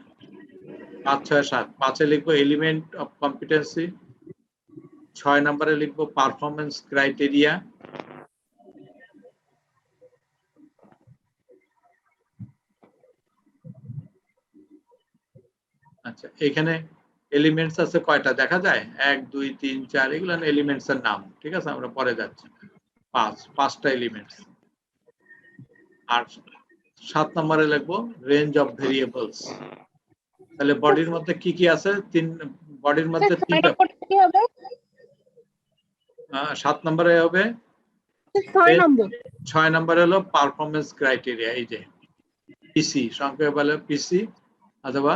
5, 6, 7। 5-এ লিখবো এলিমেন্ট অফ কম্পিটেন্সি, 6 নম্বরে লিখবো পারফরমেন্স ক্রাইটেরিয়া, আচ্ছা এখানে এলিমেন্টস আছে কয়টা দেখা যায়? 1, 2, 3, 4, এগুলো এলিমেন্টস এর নাম। ঠিক আছে, আমরা পরে যাচ্ছি। 5টা এলিমেন্টস। আর 7 নম্বরে লিখবো রেঞ্জ অফ ভেরিয়েবলস। তাহলে বডির মধ্যে কি কি আছে? বডির মধ্যে স্যার 6 তিনটা। নম্বরটা কি হবে? 7 নম্বরে হবে 6 নম্বর 6 নম্বরে হলো পারফরমেন্স ক্রাইটেরিয়া। এই যে পিসি, সংক্ষেপে বলে পিসি অথবা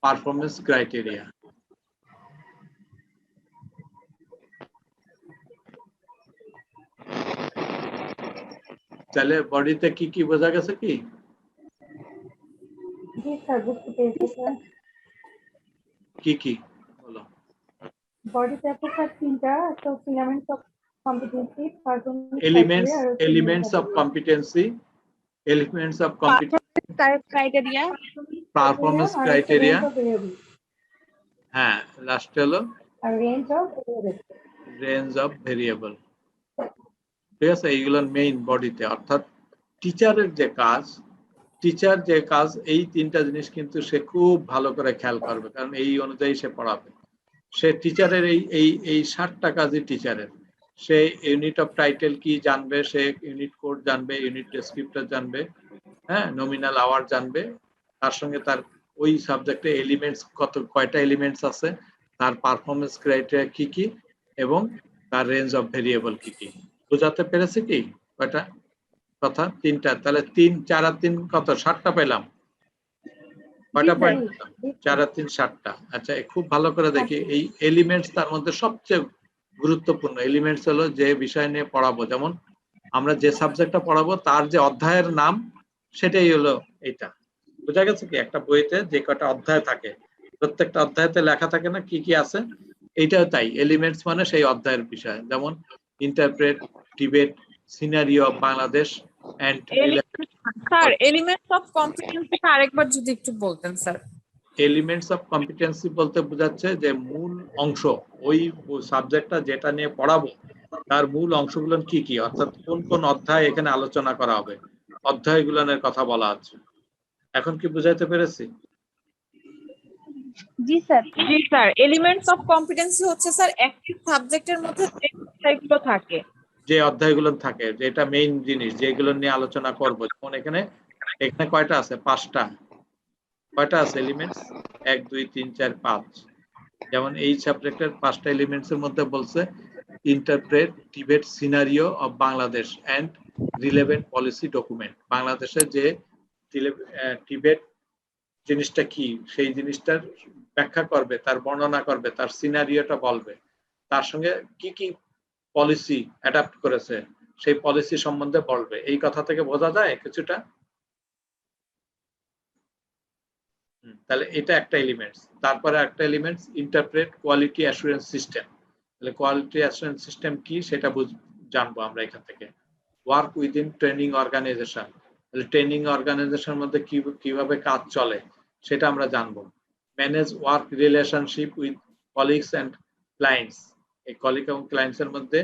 পারফরমেন্স ক্রাইটেরিয়া। তাহলে বডিতে কি কি বোঝা গেছে কি? জি স্যার, বুঝতে পেরেছি স্যার। কি কি বলো? বডিতে আছে স্যার তিনটা, একটা filaments of competency, performance elements of competency, elements of criteria performance criteria. হ্যাঁ, লাস্ট হলো আর রেঞ্জ অফ ভেরিয়েবল। ঠিক আছে, এইগুলো মেইন বডিতে। অর্থাৎ টিচারের যে কাজ এই তিনটা জিনিস কিন্তু সে খুব ভালো করে খেয়াল করবে, কারণ এই অনুযায়ী সে পড়াবে। সে টিচারের এই 60টা কাজই টিচারের। সে ইউনিট অফ টাইটেল কি জানবে, সে ইউনিট কোড জানবে, ইউনিট ডেসক্রিপ্টর জানবে, হ্যাঁ, নমিনাল আওয়ার জানবে, তার সঙ্গে তার ওই সাবজেক্টে এলিমেন্টস কয়টা এলিমেন্টস আছে, তার পারফরমেন্স ক্রাইটেরিয়া কি কি, এবং তার রেঞ্জ অফ ভেরিয়েবল কি কি। বোঝাতে পেরেছে কি কয়টা কথা? তিনটা। তাহলে 3 4 আর 3 কত? 60টা পেলাম। কয়টা পয়েন্ট? 4 আর 3 60টা। আচ্ছা, খুব ভালো করে দেখি। এই এলিমেন্টস তার মধ্যে সবচেয়ে গুরুত্বপূর্ণ এলিমেন্টস হলো যে বিষয় নিয়ে পড়াবো। যেমন আমরা যে সাবজেক্টটা পড়াবো তার যে অধ্যায়ের নাম সেটাই হলো এটা। বোঝা গেছে কি? একটা বইতে যে কয়টা অধ্যায় থাকে, প্রত্যেকটা অধ্যায়তে লেখা থাকে না কি কি আছে, এইটাও তাই। এলিমেন্টস মানে সেই অধ্যায়ের বিষয়। যেমন interpret, debate, scenario of Bangladesh and sir elements of competency আরেকবার যদি একটু বলতেন স্যার। এলিমেন্টস অফ কম্পিটেন্সি বলতে বোঝাচ্ছে যে মূল অংশ, ওই সাবজেক্টটা যেটা নিয়ে পড়াবো তার মূল অংশগুলো কি কি, অর্থাৎ কোন কোন অধ্যায় এখানে আলোচনা করা হবে, অধ্যায়গুলোর কথা বলা আছে। এখন কি বুঝাইতে পেরেছি? জি স্যার। জি স্যার, এলিমেন্টস অফ কম্পিটেন্সি হচ্ছে স্যার একটি সাবজেক্টের মধ্যে যে বিষয়গুলো থাকে, যে অধ্যায়গুলো থাকে, যেটা মেইন জিনিস যেগুলো নিয়ে আলোচনা করব। যেমন এখানে কয়টা আছে? 5টা। কয়টা আছে এলিমেন্টস? 1 2 3 4 5। যেমন এই সাবজেক্টের 5টা এলিমেন্টস এর মধ্যে বলছে interpret, debate, scenario of Bangladesh and relevant policy document. বাংলাদেশের যে ডিবেট জিনিসটা কি, সেই জিনিসটার ব্যাখ্যা করবে, তার বর্ণনা করবে, তার সিনারিওটা বলবে, তার সঙ্গে কি কি পলিসি অ্যাডাপ্ট করেছে সেই পলিসি সম্বন্ধে বলবে। এই কথা থেকে বোঝা যায় কিছুটা। তাহলে এটা একটা এলিমেন্টস। তারপরে একটা elements interpret quality assurance system. তাহলে কোয়ালিটি অ্যাসুরেন্স সিস্টেম কি সেটা জানবো আমরা এখান থেকে। ওয়ার্ক উইদিন ট্রেনিং অর্গানাইজেশন, তাহলে ট্রেনিং অর্গানাইজেশনের মধ্যে কিভাবে কাজ চলে সেটা আমরা জানবো। Manage work relationship with colleagues and clients, এই কলিগ এবং ক্লায়েন্টস এর মধ্যে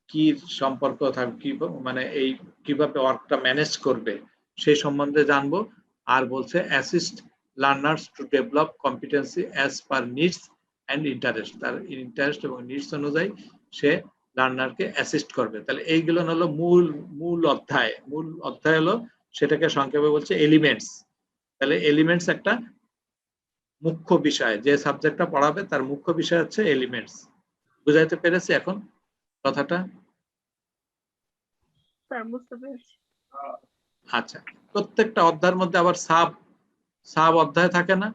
কি সম্পর্ক থাকবে, কি মানে এই কিভাবে ওয়ার্কটা ম্যানেজ করবে সেই সম্বন্ধে জানবো। আর বলছে assist learners to develop competency as per needs and interest, তার ইন্টারেস্ট এবং নিডস অনুযায়ী সে লার্নারকে অ্যাসিস্ট করবে। তাহলে এইগুলো হলো মূল অধ্যায়। মূল অধ্যায় হলো, সেটাকে সংক্ষেপে বলছে এলিমেন্টস। তাহলে এলিমেন্টস একটা মুখ্য বিষয়, যে সাবজেক্টটা পড়াবে তার মুখ্য বিষয় হচ্ছে এলিমেন্টস। বুঝাইতে পেরেছি এখন কথাটা? স্যার বুঝতে পেরেছি। আচ্ছা, প্রত্যেকটা অধ্যায়ের মধ্যে আবার সাব অধ্যায় থাকে না?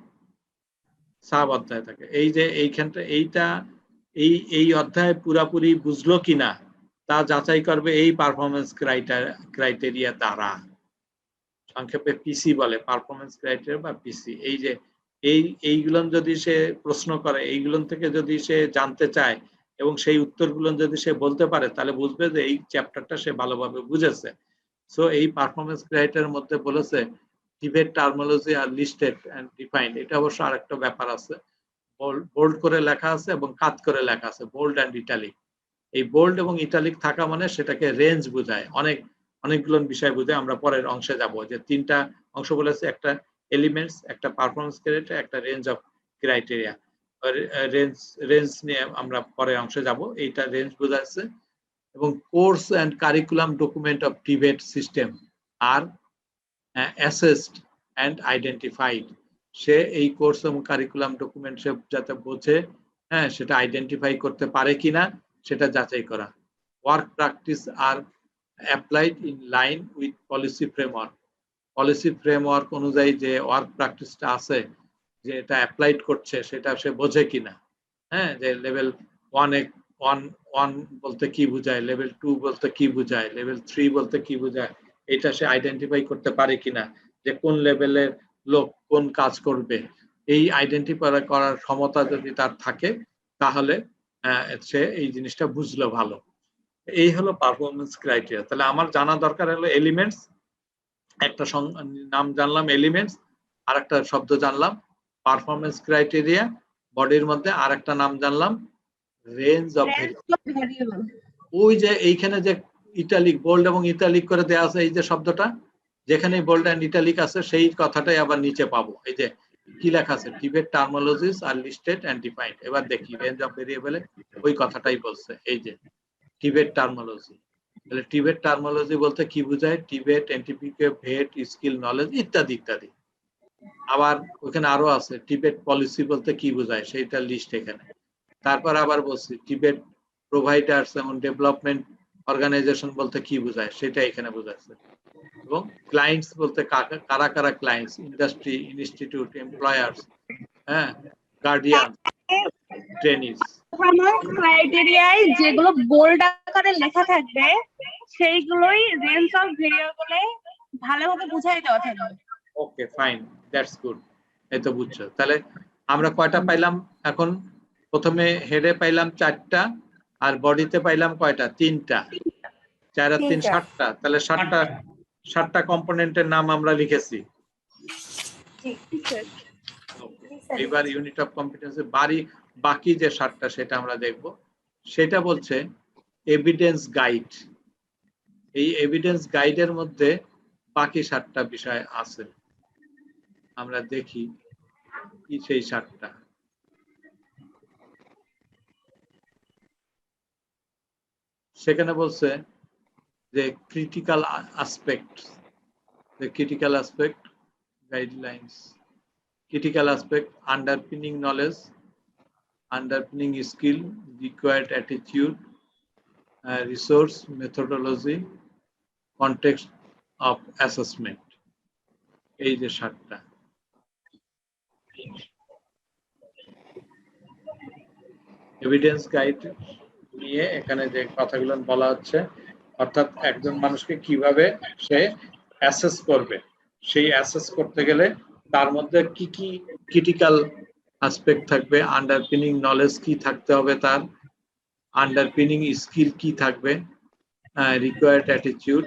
সাব অধ্যায় থাকে। এই যে এইখানটা এই অধ্যায় পুরাপুরি বুঝলো কিনা তা যাচাই করবে এই পারফরমেন্স ক্রাইটেরিয়া দ্বারা। সংক্ষেপে পিসি বলে, পারফরমেন্স ক্রাইটেরিয়া বা পিসি। এই যে এইগুলো যদি সে প্রশ্ন করে, এইগুলো থেকে যদি সে জানতে চায় এবং সেই উত্তরগুলো যদি সে বলতে পারে, তাহলে বুঝবে যে এই চ্যাপ্টারটা সে ভালোভাবে বুঝেছে। সো এই পারফরমেন্স ক্রাইটেরিয়ার মধ্যে বলেছে debate terminology are listed and defined. এটা অবশ্য আরেকটা ব্যাপার আছে, বোল্ড করে লেখা আছে এবং কাট করে লেখা আছে, বোল্ড এন্ড ইটালিক। এই বোল্ড এবং ইটালিক থাকা মানে সেটাকে রেঞ্জ বোঝায়, অনেকগুলো বিষয় বোঝায়। আমরা পরের অংশে যাব যে 3টা অংশ বলেছে, একটা এলিমেন্টস, একটা পারফরমেন্স ক্রাইটেরিয়া, একটা রেঞ্জ অফ ক্রাইটেরিয়া। রেঞ্জ নিয়ে আমরা পরের অংশে যাব। এইটা রেঞ্জ বোঝাচ্ছে। এবং course and curriculum document of ডিবেট system are assessed and identified. সে এই কোর্স এবং কারিকুলাম ডকুমেন্ট সে যাতে বোঝে, হ্যাঁ, সেটা আইডেন্টিফাই করতে পারে কিনা সেটা যাচাই করা। Work practice are applied in line with policy framework. Policy framework অনুযায়ী যে ওয়ার্ক প্র্যাকটিসটা আছে, যে এটা অ্যাপ্লাইড করছে সেটা সে বোঝে কিনা, হ্যাঁ, যে লেভেল 1 বলতে কি বোঝায়, লেভেল 2 বলতে কি বোঝায়, লেভেল 3 বলতে কি বোঝায়, এটা সে আইডেন্টিফাই করতে পারে কিনা, যে কোন লেভেলের লোক কোন কাজ করবে। এই আইডেন্টিফাই করার ক্ষমতা যদি তার থাকে তাহলে সে এই জিনিসটা বুঝলো ভালো। এই হলো পারফরমেন্স ক্রাইটেরিয়া। তাহলে আমার জানা দরকার হলো এলিমেন্টস, একটা নাম জানলাম এলিমেন্টস, আর একটা শব্দ জানলাম পারফরমেন্স ক্রাইটেরিয়া, বডির মধ্যে আর একটা নাম জানলাম রেঞ্জ অফ ভেরিয়েবল। ওই যে এইখানে যে ইটালিক, বোল্ড এবং ইটালিক করে দেওয়া আছে, এই যে শব্দটা যেখানে বোল্ড এন্ড ইটালিক আছে সেই কথাটাই আবার নিচে পাবো। এই যে কি লেখা আছে, টিবেট terminologies are listed and defined. এবার দেখি রেঞ্জ অফ ভেরিয়েবলে ওই কথাটাই বলছে, এই যে টিবেট টার্মোলজি। তাহলে টিবেট টার্মোলজি বলতে কি বোঝায়, টিবেট, এনটিপিকে, ভেট, স্কিল, নলেজ ইত্যাদি ইত্যাদি। আবার ওখানে আরো আছে টিবেট পলিসি বলতে কি বোঝায়, সেইটা লিস্ট এখানে। তারপর আবার বলছি টিবেট প্রোভাইডার্স এবং ডেভেলপমেন্ট অর্গানাইজেশন বলতে কি বোঝায়, সেটা এখানে বোঝাচ্ছে। এবং ক্লায়েন্টস বলতে কারা কারা ক্লায়েন্টস, ইন্ডাস্ট্রি, ইনস্টিটিউট, এমপ্লয়ার্স, হ্যাঁ, গার্ডিয়ান, ট্রেনিস। ক্রাইটেরিয়ায় যেগুলো বোল্ড আকারে লেখা থাকবে সেইগুলোই রেঞ্জ অফ ভেরিয়েবলে ভালোভাবে বুঝাই দেওয়া থাকবে। ওকে, ফাইন, দ্যাটস গুড। এই তো বুঝছো। তাহলে আমরা কয়টা পাইলাম এখন? প্রথমে হেডে পাইলাম 4টা, আর বডিতে পাইলাম কয়টা? 3টা। 4 আর 3 7টা। তাহলে 7টা কম্পোনেন্টের নাম আমরা লিখেছি। এবার ইউনিট অফ কম্পিটেন্সি বাকি যে 7টা সেটা আমরা দেখব। সেটা বলছে এভিডেন্স গাইড। এই এভিডেন্স গাইডের মধ্যে বাকি 7টা বিষয় আছে, আমরা দেখি কি সেই 7টা। সেখানে বলছে যে critical aspect, guidelines, critical aspect, underpinning knowledge, underpinning skill, required attitude, resource, methodology, context of assessment. এই যে 7টা। এভিডেন্স গাইড নিয়ে এখানে যে কথাগুলো বলা হচ্ছে, অর্থাৎ একজন মানুষকে কিভাবে সে অ্যাসেস করবে, সেই অ্যাসেস করতে গেলে তার মধ্যে কি কি ক্রিটিক্যাল অ্যাসপেক্ট থাকবে, আন্ডারপিনিং নলেজ কি থাকতে হবে, তার আন্ডারপিনিং স্কিল কি থাকবে, রিকোয়ার্ড অ্যাটিটিউড।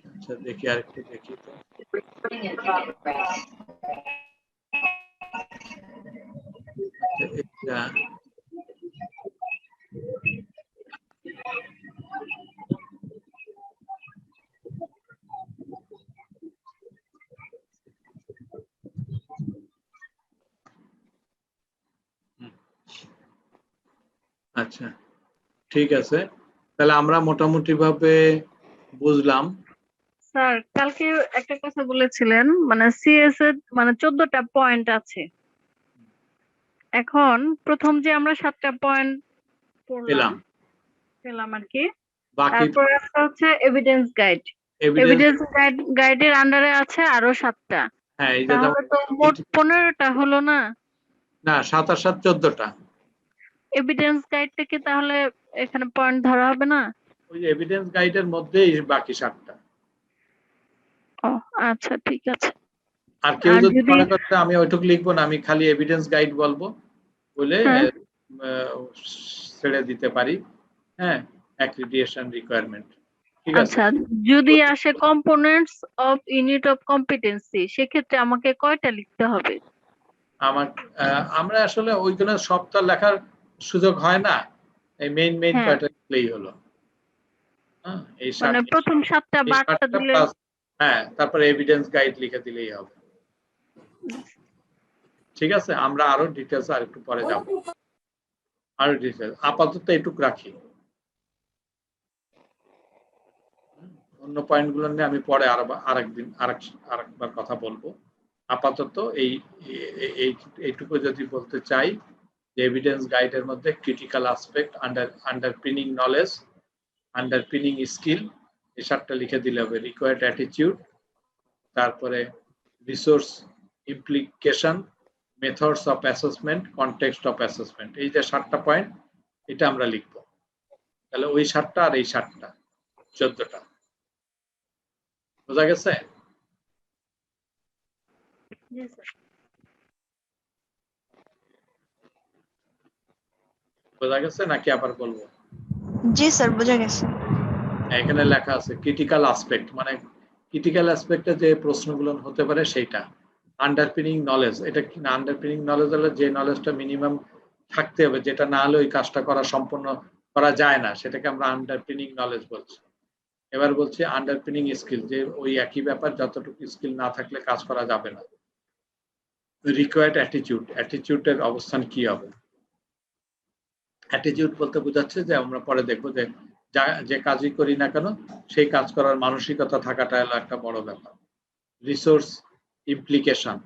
আচ্ছা দেখি আরেকটু দেখি তো। আচ্ছা ঠিক আছে, তাহলে আমরা মোটামুটি ভাবে বুঝলাম। স্যার কালকে একটা কথা বলেছিলেন, মানে সিএস এর মানে 14টা পয়েন্ট আছে। এখন প্রথম যে আমরা 7টা পয়েন্ট পেলাম আর কি, তারপর একটা হচ্ছে এভিডেন্স গাইড। এভিডেন্স গাইডের আন্ডারে আছে আরো 7টা। হ্যাঁ, এই যে তাহলে তো মোট 15টা হলো না? না, 7 আর 7 14টা। এভিডেন্স গাইডটাকে তাহলে এখানে পয়েন্ট ধরা হবে না? ওই এভিডেন্স গাইডের মধ্যেই বাকি 7টা। ও আচ্ছা ঠিক আছে। আর কেউ যদি মনে করে আমি ওইটুকু লিখবো না, আমি খালি এভিডেন্স গাইড বলবো বলে ছেড়ে দিতে পারি। হ্যাঁ, অ্যাক্রিডিটেশন রিকোয়ারমেন্ট। ঠিক আছে। আচ্ছা, যদি আসে components of unit of competency, সেক্ষেত্রে আমাকে কয়টা লিখতে হবে? আমরা আসলে ওইখানে সবটা লেখার সুযোগ হয় না, এই মেইন কয়টা লিখলেই হলো। হ্যাঁ, এই মানে প্রথম 7টা বারটা দিলে, হ্যাঁ, তারপরে এভিডেন্স গাইড লিখে দিলেই হবে। ঠিক আছে, আমরা আরো ডিটেইলস আর একটু পরে যাব। আরো ডিটেইলস আপাতত এইটুকু রাখি। অন্য পয়েন্টগুলো নিয়ে আমি পরে আরেকবার কথা বলবো। আপাতত এইটুকু যদি বলতে চাই যে এভিডেন্স গাইডের মধ্যে ক্রিটিক্যাল অ্যাসপেক্ট, আন্ডারপিনিং নলেজ, আন্ডারপিনিং স্কিল, এই 7টা লিখে দিলে হবে। রিকোয়ার্ড অ্যাটিটিউড, তারপরে resource implication, methods of assessment, context of assessment, এই যে 7টা পয়েন্ট এটা আমরা লিখবো। তাহলে ওই 7টা আর এই 7টা 14টা বোঝা গেছে? বোঝা গেছে নাকি আবার বলবো? জি স্যার, বোঝা গেছে। এখানে লেখা আছে ক্রিটিক্যাল অ্যাসপেক্ট, মানে ক্রিটিক্যাল অ্যাসপেক্টে যে প্রশ্নগুলো হতে পারে সেইটা। আন্ডারপিনিং নলেজ, এটা কি না? আন্ডারপিনিং নলেজ হলো যে নলেজটা মিনিমাম থাকতে হবে, যেটা না হলে ওই কাজটা সম্পূর্ণ করা যায় না, সেটাকে আমরা আন্ডারপিনিং নলেজ বলছি। এবার বলছি আন্ডারপিনিং স্কিল, যে ওই একই ব্যাপার, যতটুকু স্কিল না থাকলে কাজ করা যাবে না। রিকোয়ার্ড অ্যাটিটিউড, অ্যাটিটিউডের অবস্থান কি হবে? অ্যাটিটিউড বলতে বোঝাচ্ছে যে আমরা পরে দেখবো যে কাজই করি না কেন সেই কাজ করার মানসিকতা থাকাটা হলো একটা বড় ব্যাপার। রিসোর্স ইমপ্লিকেশন,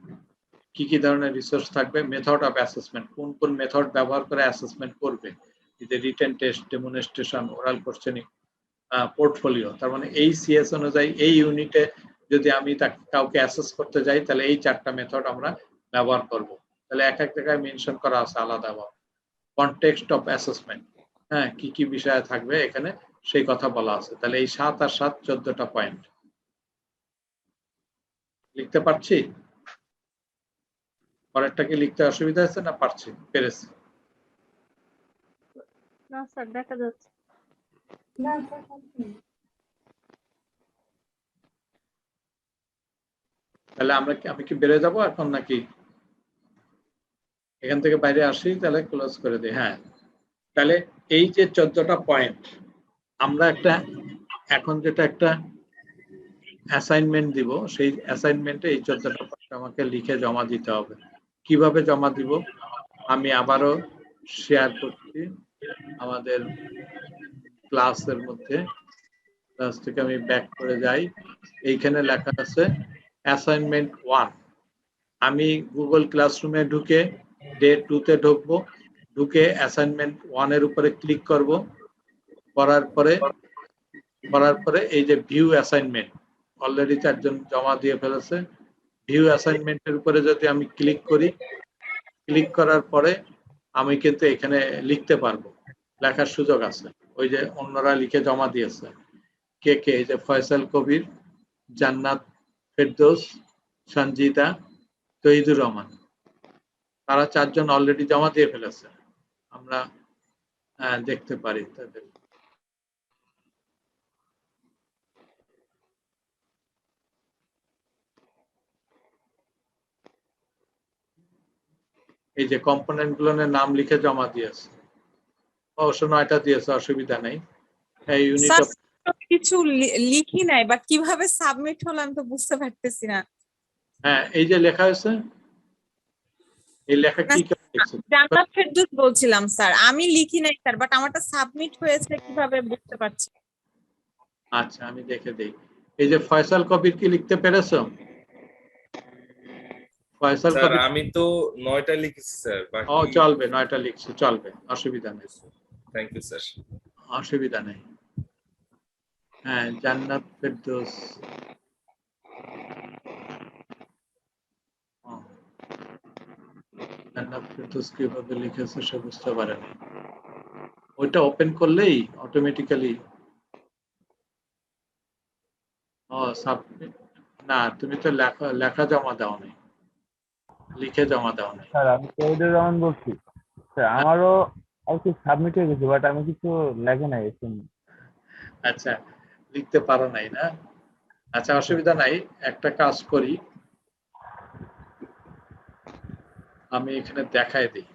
কি কি ধরনের রিসোর্স থাকবে? মেথড অফ অ্যাসেসমেন্ট, কোন কোন মেথড ব্যবহার করে অ্যাসেসমেন্ট করবে? যে written test, demonstration, oral questioning, portfolio. তার মানে এই সিএস অনুযায়ী এই ইউনিটে যদি আমি কাউকে অ্যাসেস করতে যাই তাহলে এই 4টা মেথড আমরা ব্যবহার করব। তাহলে এক এক জায়গায় মেনশন করা আছে আলাদাভাবে। কনটেক্সট অফ অ্যাসেসমেন্ট, হ্যাঁ, কি কি বিষয় থাকবে এখানে সেই কথা বলা আছে। তাহলে এই 7 আর 7 14টা পয়েন্ট লিখতে পারছি? পরেরটা কি লিখতে অসুবিধা হচ্ছে না পারছি? পেরেছি? না স্যার, দেখা যাচ্ছে। না স্যার, তাহলে আমি কি বেরোয় যাবো এখন নাকি এখান থেকে বাইরে আসি? তাহলে ক্লোজ করে দিই। হ্যাঁ, তাহলে এই যে 14টা পয়েন্ট আমরা এখন যেটা একটা অ্যাসাইনমেন্ট দিব, সেই অ্যাসাইনমেন্টে এই 14টা পয়েন্ট আমাকে লিখে জমা দিতে হবে। কিভাবে জমা দিব আমি আবারও শেয়ার করছি আমাদের ক্লাসের মধ্যে। ক্লাস থেকে আমি ব্যাক করে যাই, এইখানে লেখা আছে অ্যাসাইনমেন্ট 1। আমি গুগল ক্লাসরুমে ঢুকে ডে 2-তে ঢুকবো, ঢুকে অ্যাসাইনমেন্ট 1 এর উপরে ক্লিক করব। করার পরে এই যে ভিউ অ্যাসাইনমেন্ট, অলরেডি 4 জন জমা দিয়ে ফেলেছে। ভিউ অ্যাসাইনমেন্টের উপরে যদি আমি ক্লিক করি, ক্লিক করার পরে আমি কিন্তু এখানে লিখতে পারবো, লেখার সুযোগ আছে। ওই যে অন্যরা লিখে জমা দিয়েছে, কে কে? এই যে ফয়সাল কবির, জান্নাত ফেরদৌস, সঞ্জিতা, তহিদুর রহমান, তারা 4 জন অলরেডি জমা দিয়ে ফেলেছে। আমরা দেখতে পারি তাদের। এই যে কম্পোনেন্ট গুলোর নাম লিখে জমা দিয়েছে, অবশ্য 9টা দিয়েছে, অসুবিধা নেই। এই ইউনিট অফ কিছু লিখি নাই, বাট কিভাবে সাবমিট হলো আমি তো বুঝতে পারতেছি না। হ্যাঁ, এই যে লেখা আছে, এই লেখা কি লিখছে? জান্নাত ফেরদৌস বলছিলাম স্যার, আমি লিখি নাই স্যার, বাট আমারটা সাবমিট হয়েছে কিভাবে বুঝতে পারছি। আচ্ছা, আমি দেখে দেই। এই যে ফয়সাল কবির কি লিখতে পেরেছো? ফয়সাল স্যার কবির, আমি তো 9টা লিখেছি স্যার। ও চলবে, 9টা লিখছে, চলবে, অসুবিধা নেই। Thank you sir. অসুবিধা নেই। হ্যাঁ, জান্নাত ফেরদৌস, জান্নাত ফেরদৌস কিভাবে লিখেছে সে বুঝতে পারেনি। ওইটা ওপেন করলেই অটোমেটিক্যালি সাবমিট। না, তুমি তো লেখা জমা দাও নাই, লিখে জমা দাও নাই। স্যার আমি তহিদুর রহমান বলছি স্যার, আমারও আর কি সাবমিট হয়ে গেছে, বাট আমি কিছু লেখে নাই এখানে। আচ্ছা, লিখতে পারো নাই না? আচ্ছা, অসুবিধা নাই, একটা কাজ করি, আমি এখানে দেখাই দিই।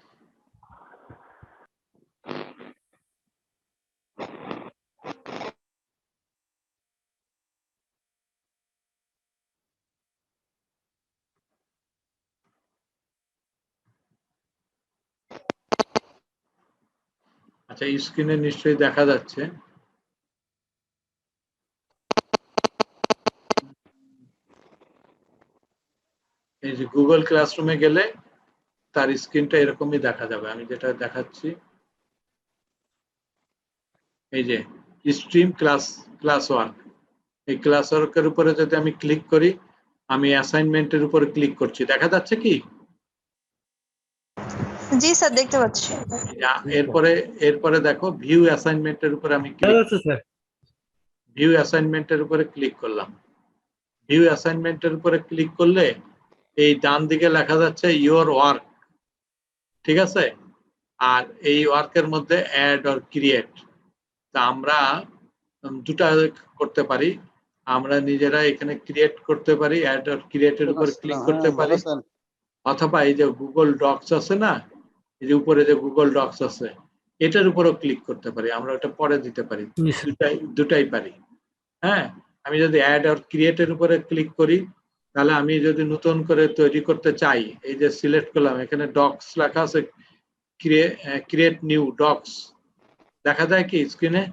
আচ্ছা, স্ক্রিনে নিশ্চয়ই দেখা যাচ্ছে। এই যে গুগল ক্লাসরুমে গেলে তার স্ক্রিনটা এরকমই দেখা যাবে। আমি যেটা দেখাচ্ছি, এই যে স্ট্রিম ক্লাস ওয়ার্ক, এই ক্লাস ওয়ার্কের উপরে যদি আমি ক্লিক করি, আমি অ্যাসাইনমেন্টের উপরে ক্লিক করছি, দেখা যাচ্ছে কি? জি স্যার, দেখতে পাচ্ছি। এরপরে দেখো ভিউ অ্যাসাইনমেন্টের উপরে আমি ভিউ অ্যাসাইনমেন্টের উপরে ক্লিক করলাম। ভিউ অ্যাসাইনমেন্টের উপরে ক্লিক করলে এই ডান দিকে লেখা যাচ্ছে ইওর ওয়ার্ক, ঠিক আছে? আর এই ওয়ার্কের মধ্যে অ্যাড অর ক্রিয়েট, তা আমরা দুটা করতে পারি। আমরা নিজেরা এখানে ক্রিয়েট করতে পারি, অ্যাড অর ক্রিয়েটের উপর ক্লিক করতে পারি, অথবা এই যে গুগল ডকস আছে না, এই যে উপরে যে গুগল ডকস আছে, এটার উপরও ক্লিক করতে পারি। আমরা ওটা পরে দিতে পারি, দুটাই পারি। হ্যাঁ, আমি যদি অ্যাড অর ক্রিয়েটের উপরে ক্লিক করি, তাহলে আমি যদি নতুন করে তৈরি করতে চাই, এই যে সিলেক্ট করলাম, এখানে ডকস লেখা আছে, ক্রিয়েট নিউ ডকস, দেখা যায় কি স্ক্রিনে?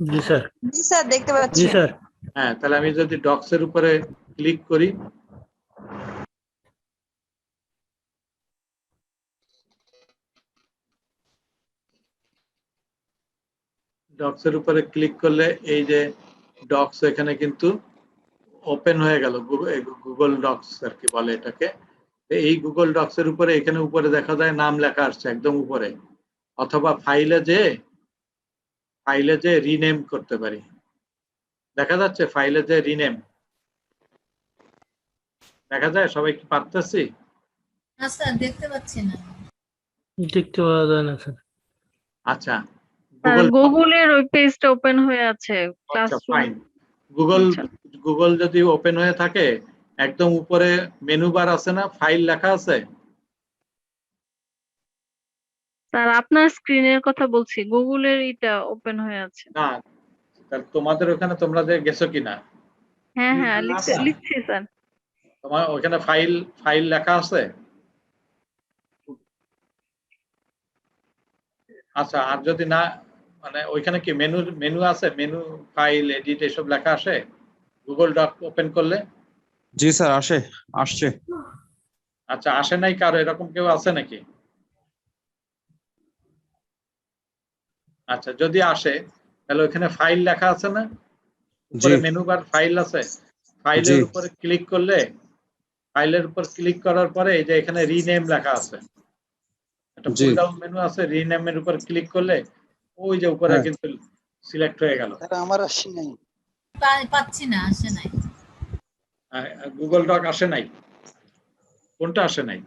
জি স্যার। জি স্যার, দেখতে পাচ্ছি। জি স্যার। হ্যাঁ, তাহলে আমি যদি ডকস এর উপরে ক্লিক করি, ডকস এর উপরে ক্লিক করলে এই যে ডকস এখানে কিন্তু ওপেন হয়ে গেল, গুগল ডকস আর কি বলে এটাকে। এই গুগল ডকস এর উপরে এখানে উপরে দেখা যায় নাম লেখা আসছে একদম উপরে, অথবা ফাইলে যে রিনেম করতে পারি, দেখা যাচ্ছে ফাইলে যে রিনেম দেখা যায়। সবাই কি পারতেছি? না স্যার, দেখতে পাচ্ছি না। দেখতে পাওয়া যায় না স্যার। আচ্ছা, গুগলের ওই পেজটা ওপেন হয়ে আছে ফাইন। গুগল যদি ওপেন হয়ে থাকে, একদম উপরে মেনু বার আছে না, ফাইল লেখা আছে। স্যার আপনার স্ক্রিনের কথা বলছি, গুগলের এটা ওপেন হয়ে আছে। না, তোমাদের ওখানে তোমরা যে গেছো কিনা? হ্যাঁ হ্যাঁ, লিখছি স্যার। তোমার ওখানে ফাইল লেখা আছে? আচ্ছা, আর যদি না, মানে ওইখানে কি মেনু আছে, মেনু, ফাইল, এডিট এসব লেখা আসে গুগল ডক ওপেন করলে? জি স্যার, আসছে। আচ্ছা, আসে নাই কারো? এরকম কেউ আছে নাকি? আচ্ছা, যদি আসে তাহলে ওখানে ফাইল লেখা আছে না, উপরে মেনু বার ফাইল আছে, ফাইলের উপরে ক্লিক করলে, ফাইলের উপর ক্লিক করার পরে এই যে এখানে রিনেম লেখা আছে, একটা পুল ডাউন মেনু আছে, রিনেমের উপর ক্লিক করলে ওই যে উপরে কিন্তু সিলেক্ট হয়ে গেল। আমার আসে নাই, পাচ্ছি না, আসে নাই। গুগল ডক আসে নাই? কোনটা আসে নাই?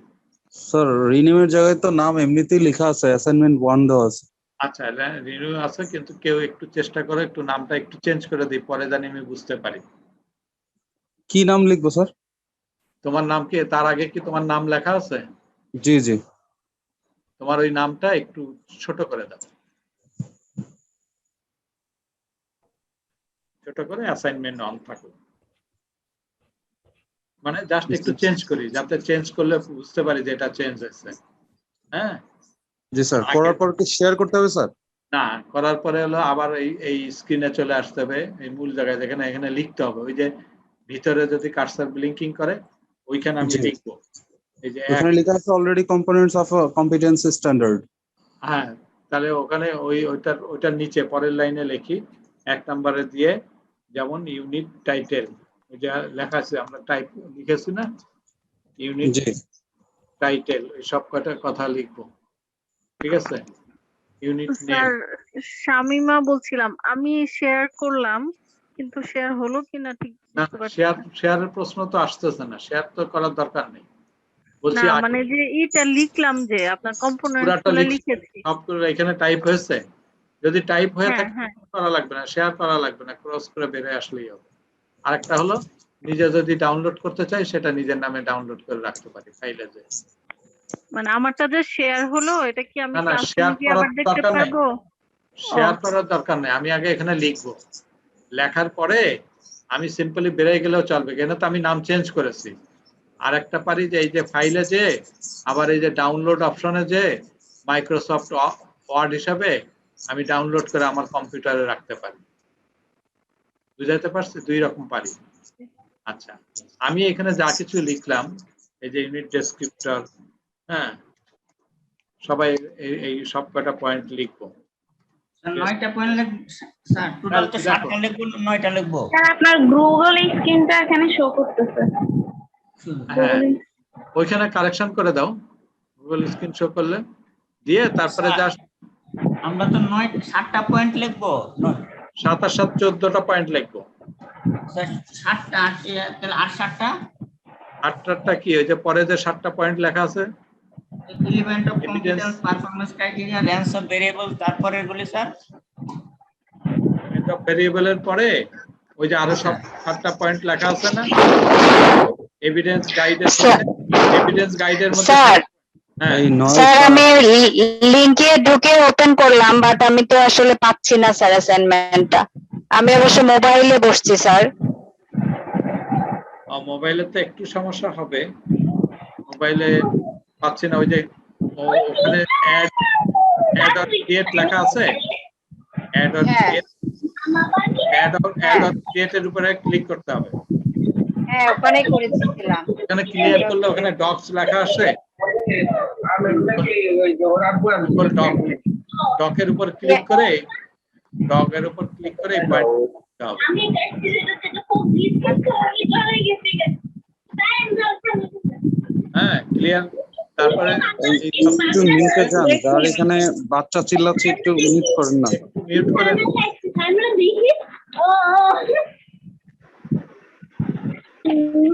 স্যার রিনেমের জায়গায় তো নাম এমনিতেই লেখা আছে, অ্যাসাইনমেন্ট 1 দেওয়া আছে। আচ্ছা, রিনিউ আছে, কিন্তু কেউ একটু চেষ্টা করে একটু নামটা একটু চেঞ্জ করে দিই, পরে জানি আমি বুঝতে পারি। কি নাম লিখবো স্যার? তোমার নাম কি, তার আগে কি তোমার নাম লেখা আছে? জি জি। তোমার ওই নামটা একটু ছোট করে দাও, ছোট করে অ্যাসাইনমেন্ট অন থাকুক, মানে জাস্ট একটু চেঞ্জ করি, যাতে চেঞ্জ করলে বুঝতে পারি যে এটা চেঞ্জ হয়েছে। হ্যাঁ জি স্যার। করার পর কি শেয়ার করতে হবে স্যার? না, করার পরে হলো আবার এই স্ক্রিনে চলে আসতে হবে, এই মূল জায়গায় যেখানে এখানে লিখতে হবে, ওই যে ভিতরে যদি কার্সার ব্লিঙ্কিং করে ওইখানে আমি লিখবো, এই যে ওখানে লেখা আছে already components of competency standard. হ্যাঁ, তাহলে ওখানে ওইটার নিচে পরের লাইনে লিখি 1 নম্বরে দিয়ে, যেমন ইউনিট টাইটেল, ওই যে লেখা আছে, আমরা টাইপ লিখেছি না, ইউনিট টাইটেল, এই সব কটা কথা লিখবো, ঠিক আছে? Unit name. স্যার শামিমা বলছিলাম, আমি শেয়ার করলাম কিন্তু শেয়ার হলো কিনা ঠিক বুঝতে পারছি না। শেয়ারের প্রশ্ন তো আসতেছে না, শেয়ার তো করার দরকার নেই বলছি। না মানে যে এটা লিখলাম, যে আপনার কম্পোনেন্টস গুলো লিখেছি, সবগুলো এখানে টাইপ হয়েছে, যদি টাইপ হয়ে থাকে করা লাগবে না, শেয়ার করা লাগবে না, ক্রস করে বেরিয়ে আসলেই হবে। আরেকটা হলো, নিজে যদি ডাউনলোড করতে চাই সেটা নিজের নামে ডাউনলোড করে রাখতে পারি ফাইলে যে। মানে আমারটা যে শেয়ার হলো, এটা কি আমি না, শেয়ার করার দরকার নেই, শেয়ার করার দরকার নেই। আমি আগে এখানে লিখবো, লেখার পরে আমি সিম্পলি বেরিয়ে গেলেও চলবে, কেন তো আমি নাম চেঞ্জ করেছি। আর একটা পারি যে এই যে ফাইলে যে আবার এই যে ডাউনলোড অপশনে যে মাইক্রোসফট ওয়ার্ড হিসাবে আমি ডাউনলোড করে আমার কম্পিউটারে রাখতে পারি। বুঝাইতে পারছি? দুই রকম পারি। আচ্ছা, আমি এখানে যা কিছু লিখলাম, এই যে ইউনিট ডেসক্রিপ্টর, হ্যাঁ, সবাই এই সব কটা পয়েন্ট লিখবো। 9টা পয়েন্ট স্যার, টোটাল তো 7টা লিখবো, 9টা লিখবো। স্যার আপনার গুগল স্ক্রিনটা এখানে শো করতেছে। হ্যাঁ, ওইখানে কারেকশন করে দাও, গুগল স্ক্রিন শো করলে দিয়ে তারপরে যা আমরা তো 7টা পয়েন্ট লিখবো, 7 আর 7 14টা পয়েন্ট লিখবো। স্যার 7টা, তাহলে আর 7টা 8টা কি, ওই যে পরে যে 7টা পয়েন্ট লেখা আছে, element of competence, performance criteria, range of variable, তারপরে এগুলি স্যার এলিমেন্ট অফ ভেরিয়েবলের পরে ওই যে আরো সব 7টা পয়েন্ট লেখা আছে না, এভিডেন্স গাইডের মধ্যে। স্যার আমি লিংকে ঢুকে ওপেন করলাম, বাট আমি তো আসলে পাচ্ছি না স্যার অ্যাসাইনমেন্টটা। আমি অবশ্য মোবাইলে বসছি স্যার। মোবাইলে তো একটু সমস্যা হবে, মোবাইলে পাচ্ছি না। ওই যে ওখানে অ্যাড অর ক্রিয়েট লেখা আছে, অ্যাড অর ক্রিয়েট এর উপরে ক্লিক করতে হবে। হ্যাঁ, ওখানেই করেছিলাম। এখানে ক্লিয়ার করলে ওখানে ডকস লেখা আছে, ডকের উপর ক্লিক করে পয়েন্ট দিতে হবে। হ্যাঁ, ক্লিয়ার। তারপরে একটু মিউটে যান, যার এখানে বাচ্চা চিল্লাচ্ছে একটু মিউট করেন না। মিউট করেন।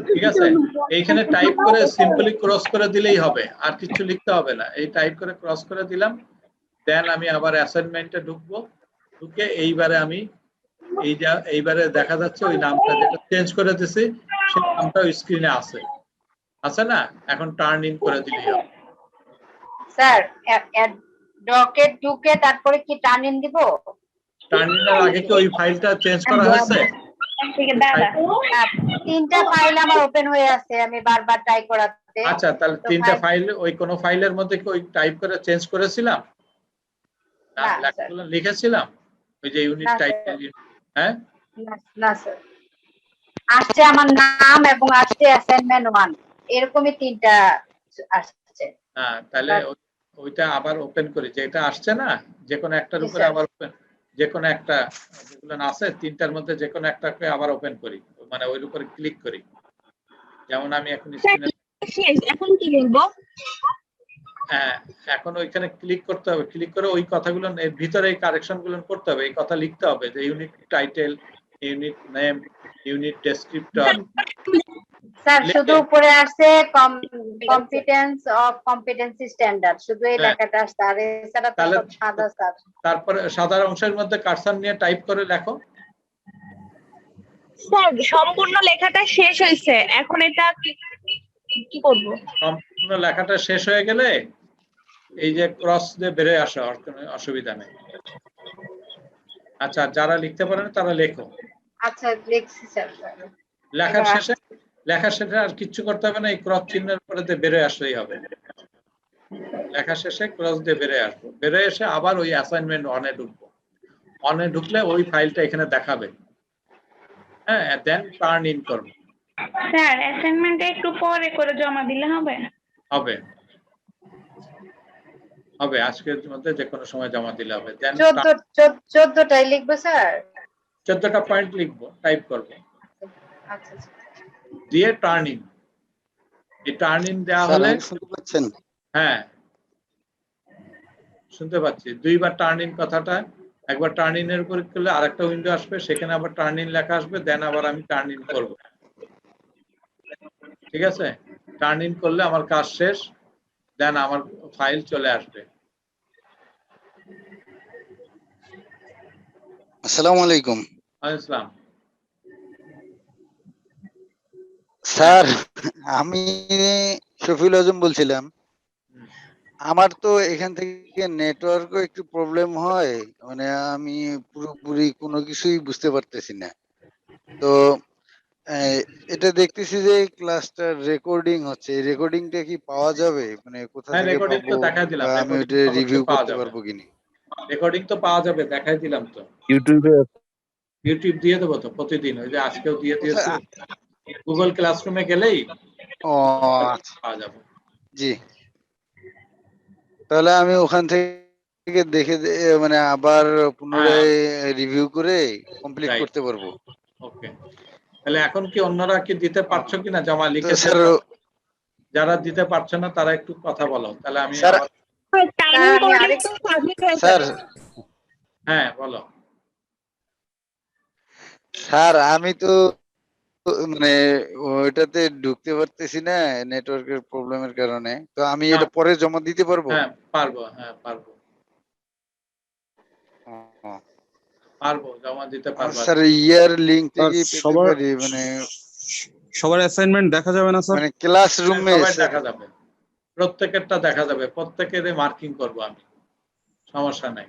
ঠিক আছে, এইখানে টাইপ করে সিম্পলি ক্রস করে দিলেই হবে, আর কিছু লিখতে হবে না। এই টাইপ করে ক্রস করে দিলাম, দেন আমি আবার অ্যাসাইনমেন্টে ঢুকবো, ঢুকে এইবারে দেখা যাচ্ছে ওই নামটা যেটা চেঞ্জ করে দিছি সেই নামটা ওই স্ক্রিনে আছে না, এখন টার্ন ইন করে দিলেই হবে। স্যার ডকে ঢুকে তারপরে কি টার্ন ইন দিব? টার্ন ইনের আগে কি ওই ফাইলটা চেঞ্জ করা হয়েছে? তিনটা ফাইল আমার ওপেন হয়ে আছে, আমি বারবার ট্রাই করাতে। আচ্ছা, তাহলে তিনটা ফাইল, ওই কোন ফাইলের মধ্যে কি ওই টাইপ করে চেঞ্জ করেছিলাম, লেখাগুলো লিখেছিলাম ওই যে ইউনিট টাইটেল? হ্যাঁ না স্যার, আসছে আমার নাম এবং আসছে অ্যাসাইনমেন্ট 1, এরকমই তিনটা আসছে। হ্যাঁ, তাহলে ওইটা আবার ওপেন করি, যেটা আসছে না যে কোনো একটার উপরে আবার ওপেন, যে কোনো একটা, যেগুলো আছে তিনটার মধ্যে যে কোনো একটাকে আবার ওপেন করি, মানে ওইর উপরে ক্লিক করি। যেমন আমি এখন স্ক্রিনে, এখন কি লিখবো? হ্যাঁ, এখন ওইখানে ক্লিক করতে হবে, ক্লিক করে ওই কথাগুলো এর ভিতরে এই কারেকশন গুলো করতে হবে, এই কথা লিখতে হবে যে unit title, unit name, unit descriptor. Sir শুধু উপরে আসছে কম্পিটেন্স অফ কম্পিটেন্সি স্ট্যান্ডার্ড, শুধু এই লেখাটা আসছে, আর এছাড়া তো সব সাদা স্যার। তারপরে সাদা অংশের মধ্যে কার্সর নিয়ে টাইপ করে লেখো। স্যার সম্পূর্ণ লেখাটা শেষ হয়েছে, এখন এটা কি করব? সম্পূর্ণ লেখাটা শেষ হয়ে গেলে এই যে ক্রস দিয়ে বেরিয়ে আসা, কোনো অসুবিধা নেই। আচ্ছা, যারা লিখতে পারেন তারা লেখো। আচ্ছা, লিখছি স্যার। লেখা শেষে আর কিচ্ছু করতে হবে না, এই ক্রস চিহ্নের উপরে দিয়ে বেরিয়ে আসলেই হবে। লেখা শেষে ক্রস দিয়ে বেরিয়ে আসবো, বেরিয়ে এসে আবার ওই অ্যাসাইনমেন্ট 1 এ ঢুকবো। 1 এ ঢুকলে ওই ফাইলটা এখানে দেখাবে, হ্যাঁ, দেন টার্ন ইন করব। স্যার অ্যাসাইনমেন্টটা একটু পরে করে জমা দিলে হবে? হবে, আজকের মধ্যে যে কোনো সময় জমা দিলে হবে। দেন 14টাই লিখবো স্যার, 14টা পয়েন্ট লিখবো, টাইপ করব। আচ্ছা, দিয়ে টার্ন ইন, এই টার্ন ইন দেওয়া হলে শুনতে পাচ্ছেন? হ্যাঁ, শুনতে পাচ্ছি। দুইবার টার্ন ইন কথাটা, একবার টার্ন ইন এর উপর করলে আরেকটা উইন্ডো আসবে, সেখানে আবার টার্ন ইন লেখা আসবে, দেন আবার আমি টার্ন ইন করব। ঠিক আছে, টার্ন ইন করলে আমার কাজ শেষ, দেন আমার ফাইল চলে আসবে। আসসালামু আলাইকুম। আসসালাম। স্যার আমি শফিউল আজম বলছিলাম। আমার তো এখান থেকে নেটওয়ার্কও একটু প্রবলেম হয়, মানে আমি পুরোপুরি কোনো কিছুই বুঝতে পারতেছি না। তো এটা দেখতেছি যে ক্লাসটা রেকর্ডিং হচ্ছে, এই রেকর্ডিংটা কি পাওয়া যাবে? মানে কোথা থেকে পাবো? আমি ওটা রিভিউ করতে পারবো কিনা? রেকর্ডিং তো পাওয়া যাবে, দেখাই দিলাম তো। ইউটিউব দিয়ে দেবো তো প্রতিদিন, ওই যে আজকেও দিয়ে দিয়েছি। গুগল ক্লাসরুমে গেলেই ও পাওয়া যাবে। জি, তাহলে আমি ওখান থেকে দেখে মানে আবার পুনরায় রিভিউ করে কমপ্লিট Right. করতে পারবো। ওকে, তাহলে এখন কি অন্যরা কি দিতে পারছো কিনা জমা লিখে? স্যার যারা দিতে পারছো না তারা একটু কথা বলো, তাহলে আমি স্যার টাইমিং করলে তো সাবমিট হয়ে স্যার যাবে। হ্যাঁ বলো। স্যার আমি তো মানে ওইটাতে ঢুকতে পারতেছি না নেটওয়ার্কের প্রবলেমের কারণে, তো আমি এটা পরে জমা দিতে পারবো? হ্যাঁ পারবো, হ্যাঁ পারবো, পারবো জমা দিতে পারবো। স্যার ইয়ার লিংক থেকে পেতে সবার পারি মানে সবার অ্যাসাইনমেন্ট দেখা যাবে না স্যার? মানে ক্লাসরুমে সবাই দেখা যাবে, প্রত্যেকেরটা দেখা যাবে, প্রত্যেকের মার্কিং করবো আমি, সমস্যা নাই।